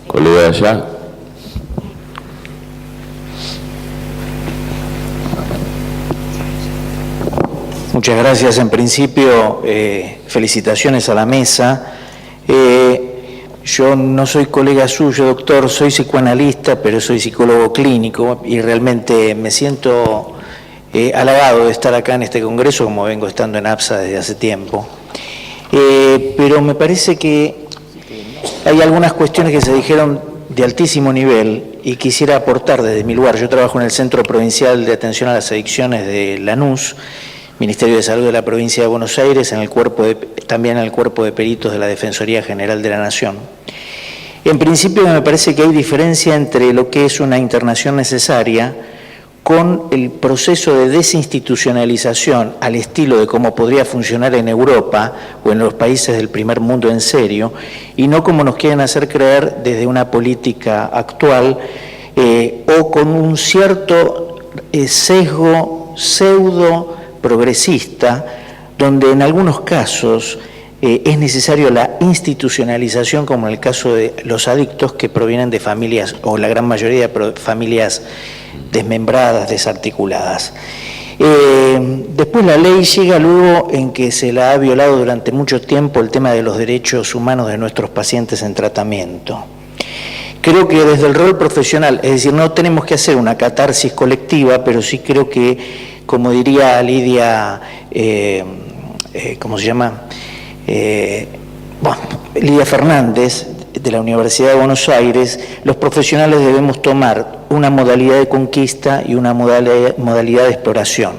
colega de allá. Muchas gracias. En principio, felicitaciones a la mesa. Yo no soy colega suyo, doctor, soy psicoanalista, pero soy psicólogo clínico y realmente me siento halagado de estar acá en este congreso, como vengo estando en APSA desde hace tiempo. Pero me parece que hay algunas cuestiones que se dijeron de altísimo nivel y quisiera aportar desde mi lugar. Yo trabajo en el Centro Provincial de Atención a las Adicciones de Lanús, Ministerio de Salud de la Provincia de Buenos Aires, también en el Cuerpo de Peritos de la Defensoría General de la Nación. En principio me parece que hay diferencia entre lo que es una internación necesaria con el proceso de desinstitucionalización al estilo de cómo podría funcionar en Europa o en los países del primer mundo en serio, y no como nos quieren hacer creer desde una política actual o con un cierto sesgo pseudo progresista, donde en algunos casos es necesario la institucionalización, como en el caso de los adictos que provienen de familias, o la gran mayoría de familias desmembradas, desarticuladas. Después la ley llega luego en que se la ha violado durante mucho tiempo el tema de los derechos humanos de nuestros pacientes en tratamiento. Creo que desde el rol profesional, es decir, no tenemos que hacer una catarsis colectiva, pero sí creo que, como diría Lidia, ¿cómo se llama? Lidia Fernández, de la Universidad de Buenos Aires, los profesionales debemos tomar una modalidad de conquista y una modalidad de exploración,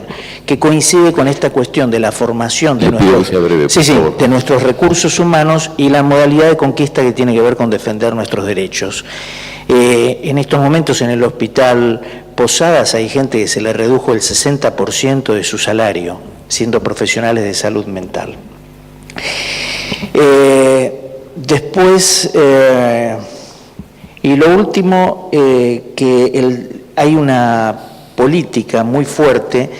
que coincide con esta cuestión de la formación de de nuestros recursos humanos y la modalidad de conquista que tiene que ver con defender nuestros derechos. En estos momentos en el Hospital Posadas hay gente que se le redujo el 60% de su salario, siendo profesionales de salud mental. Después, y lo último, hay una política muy fuerte.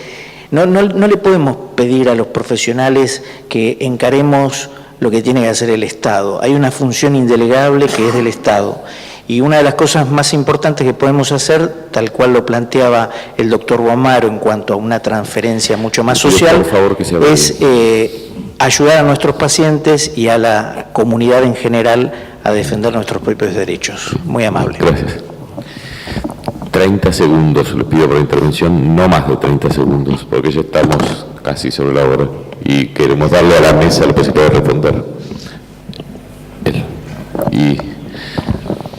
No le podemos pedir a los profesionales que encaremos lo que tiene que hacer el Estado. Hay una función indelegable que es del Estado. Y una de las cosas más importantes que podemos hacer, tal cual lo planteaba el doctor Guamaro en cuanto a una transferencia mucho más social, es ayudar a nuestros pacientes y a la comunidad en general a defender nuestros propios derechos. Muy amable. Gracias. 30 segundos, le pido por la intervención, no más de 30 segundos, porque ya estamos casi sobre la hora y queremos darle a la mesa la posibilidad de responder.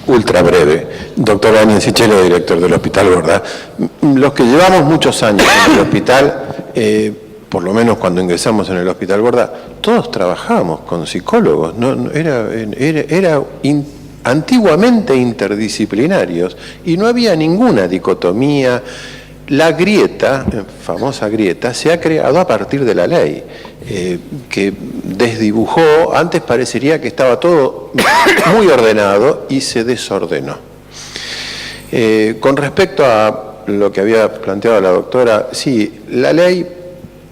Ultra breve. Doctor Daniel Sichelo, director del Hospital Borda. Los que llevamos muchos años en el hospital, por lo menos cuando ingresamos en el Hospital Borda, todos trabajábamos con psicólogos. Era antiguamente interdisciplinarios y no había ninguna dicotomía. La grieta, famosa grieta, se ha creado a partir de la ley, que desdibujó, antes parecería que estaba todo muy ordenado y se desordenó. Con respecto a lo que había planteado la doctora, sí, la ley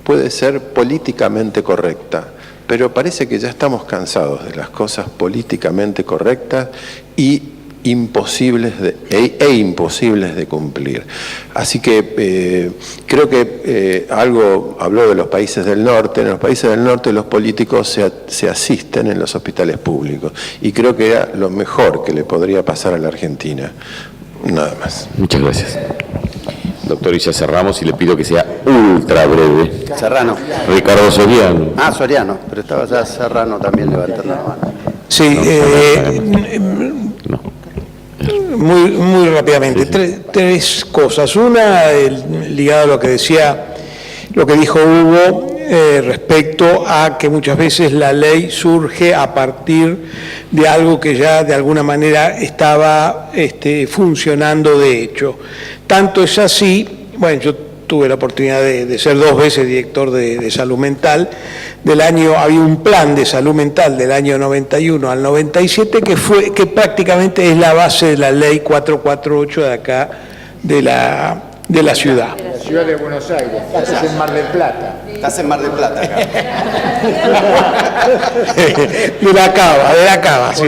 puede ser políticamente correcta, pero parece que ya estamos cansados de las cosas políticamente correctas y imposibles de cumplir. Así que creo que algo habló de los países del norte. En los países del norte los políticos se asisten en los hospitales públicos y creo que era lo mejor que le podría pasar a la Argentina. Nada más. Muchas gracias. Doctor, y ya cerramos y le pido que sea ultra breve. Serrano. Ricardo Soriano. Ah, Soriano, pero estaba ya Serrano también levantando la mano. Sí, muy rápidamente. Tres cosas. Una, ligada a lo que dijo Hugo, respecto a que muchas veces la ley surge a partir de algo que ya de alguna manera estaba funcionando de hecho. Tanto es así, bueno, yo tuve la oportunidad de ser 2 veces director de salud mental. Había un plan de salud mental del año 91 al 97 que prácticamente es la base de la ley 448 de acá, de la ciudad. La ciudad de Buenos Aires, estás en Mar del Plata. Estás en Mar del Plata acá. de la cava, sí.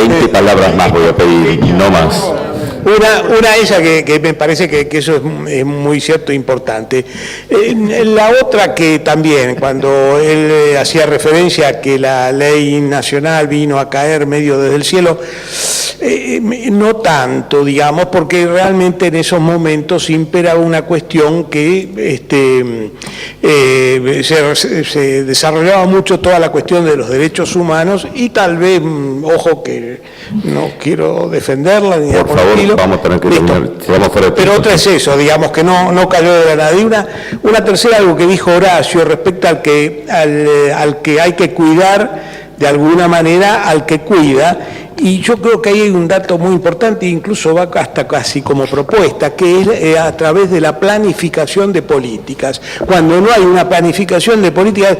20 palabras más voy a pedir, no más. Una esa que me parece que eso es muy cierto e importante. La otra que también, cuando él hacía referencia a que la ley nacional vino a caer medio desde el cielo, no tanto, digamos, porque realmente en esos momentos imperaba una cuestión que se desarrollaba mucho toda la cuestión de los derechos humanos y tal vez, ojo que no quiero defenderla ni por favor, vamos a tener que terminar. Pero otra es eso, digamos, que no cayó de la nada. Y una tercera, algo que dijo Horacio respecto al que hay que cuidar de alguna manera al que cuida. Y yo creo que ahí hay un dato muy importante, incluso va hasta casi como propuesta, que es a través de la planificación de políticas. Cuando no hay una planificación de políticas,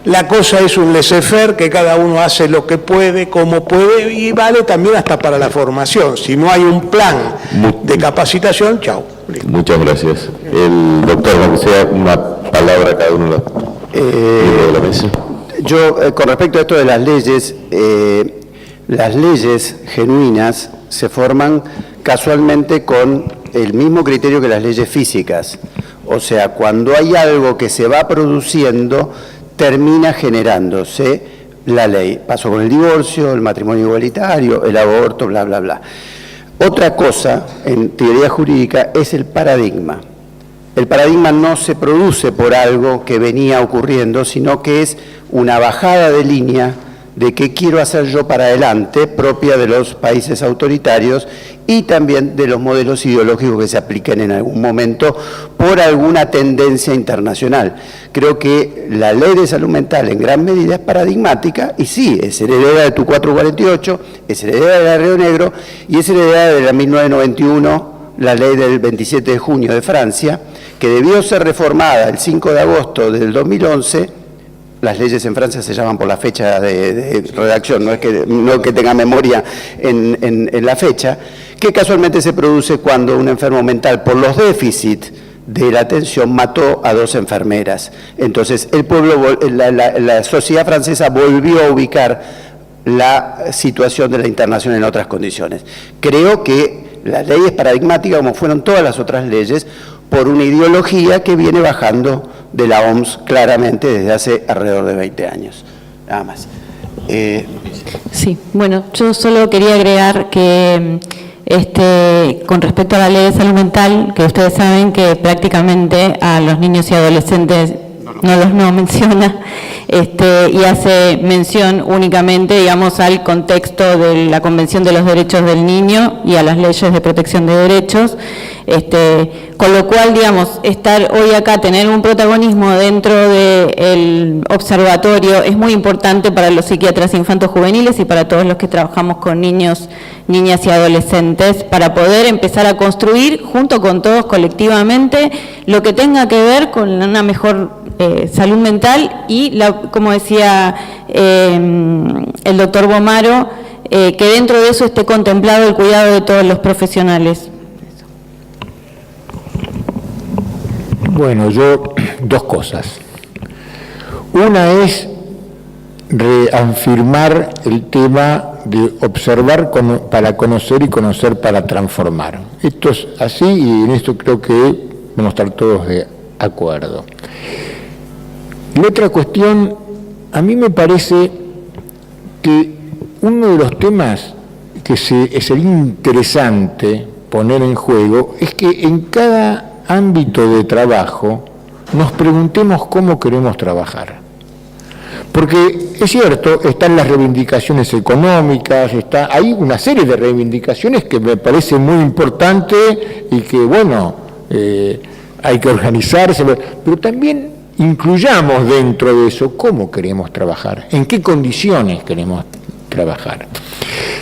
la cosa es un laissez-faire, que cada uno hace lo que puede, como puede, y vale también hasta para la formación. Si no hay un plan de capacitación, chao. Muchas gracias. El doctor, aunque sea una palabra cada uno de la mesa. Yo, con respecto a esto de las leyes genuinas se forman casualmente con el mismo criterio que las leyes físicas. O sea, cuando hay algo que se va produciendo, termina generándose la ley. Pasó con el divorcio, el matrimonio igualitario, el aborto, bla, bla, bla. Otra cosa, en teoría jurídica, es el paradigma. El paradigma no se produce por algo que venía ocurriendo, sino que es una bajada de línea de qué quiero hacer yo para adelante, propia de los países autoritarios y también de los modelos ideológicos que se apliquen en algún momento por alguna tendencia internacional. Creo que la ley de salud mental en gran medida es paradigmática y sí, es heredera de tu 448, es heredera de la Río Negro y es heredera de la 1991, la ley del 27 de junio de Francia, que debió ser reformada el 5 de agosto del 2011. Las leyes en Francia se llaman por la fecha de redacción, no es que tenga memoria en la fecha, que casualmente se produce cuando un enfermo mental, por los déficits de la atención, mató a 2 enfermeras. Entonces, el pueblo, la sociedad francesa volvió a ubicar la situación de la internación en otras condiciones. Creo que la ley es paradigmática, como fueron todas las otras leyes, por una ideología que viene bajando de la OMS claramente desde hace alrededor de 20 años. Nada más. Sí, bueno, yo solo quería agregar que con respecto a la ley de salud mental, que ustedes saben que prácticamente a los niños y adolescentes no los menciona, y hace mención únicamente, digamos, al contexto de la Convención de los Derechos del Niño y a las leyes de protección de derechos, con lo cual, digamos, estar hoy acá, tener un protagonismo dentro del observatorio es muy importante para los psiquiatras infantos juveniles y para todos los que trabajamos con niños, niñas y adolescentes, para poder empezar a construir, junto con todos colectivamente, lo que tenga que ver con una mejor salud mental y, como decía el doctor Bomaro, que dentro de eso esté contemplado el cuidado de todos los profesionales. Bueno, yo 2 cosas. Una es reafirmar el tema de observar para conocer y conocer para transformar. Esto es así y en esto creo que vamos a estar todos de acuerdo. La otra cuestión, a mí me parece que uno de los temas que sería interesante poner en juego es que en cada ámbito de trabajo nos preguntemos cómo queremos trabajar. Porque es cierto, están las reivindicaciones económicas, hay una serie de reivindicaciones que me parece muy importante y que, bueno, hay que organizarse, pero también incluyamos dentro de eso cómo queremos trabajar, en qué condiciones queremos trabajar.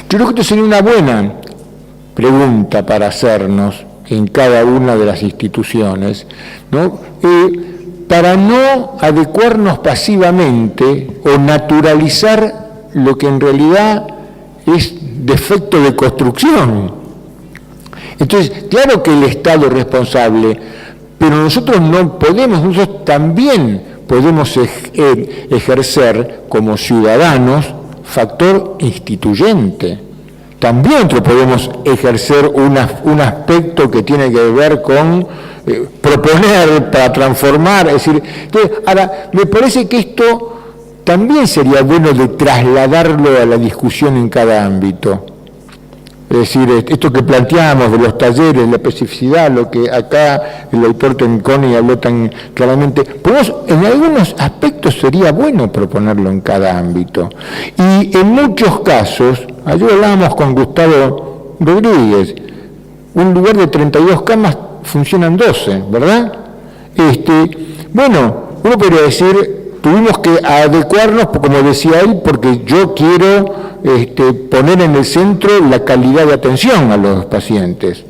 Yo creo que esto sería una buena pregunta para hacernos en cada una de las instituciones, ¿no? Para no adecuarnos pasivamente o naturalizar lo que en realidad es defecto de construcción. Entonces, claro que el Estado es responsable, pero nosotros no podemos, nosotros también podemos ejercer como ciudadanos factor instituyente. También nosotros podemos ejercer un aspecto que tiene que ver con proponer para transformar, es decir, entonces, ahora, me parece que esto también sería bueno de trasladarlo a la discusión en cada ámbito. Es decir, esto que planteamos de los talleres, la especificidad, lo que acá el doctor Tenconi habló tan claramente, pues en algunos aspectos sería bueno proponerlo en cada ámbito. Y en muchos casos, ayer hablábamos con Gustavo Rodríguez, un lugar de 32 camas funcionan 12, ¿verdad? Bueno, uno podría decir, tuvimos que adecuarnos, como decía él, porque yo quiero poner en el centro la calidad de atención a los pacientes.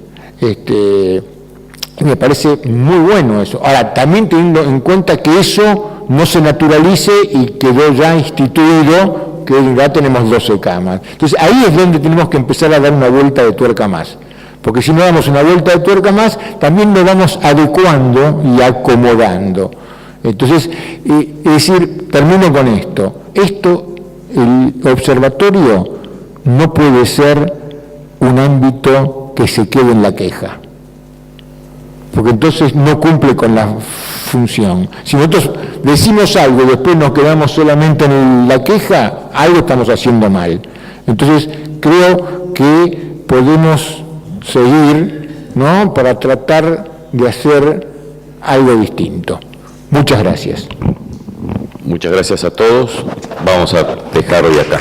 Me parece muy bueno eso. Ahora, también teniendo en cuenta que eso no se naturalice y quedó ya instituido, que ya tenemos 12 camas. Entonces, ahí es donde tenemos que empezar a dar una vuelta de tuerca más. Porque si no damos una vuelta de tuerca más, también nos vamos adecuando y acomodando. Entonces, es decir, termino con esto. El observatorio no puede ser un ámbito que se quede en la queja, porque entonces no cumple con la función. Si nosotros decimos algo y después nos quedamos solamente en la queja, algo estamos haciendo mal. Entonces, creo que podemos seguir, ¿no?, para tratar de hacer algo distinto. Muchas gracias. Muchas gracias a todos. vamos a dejar hoy acá.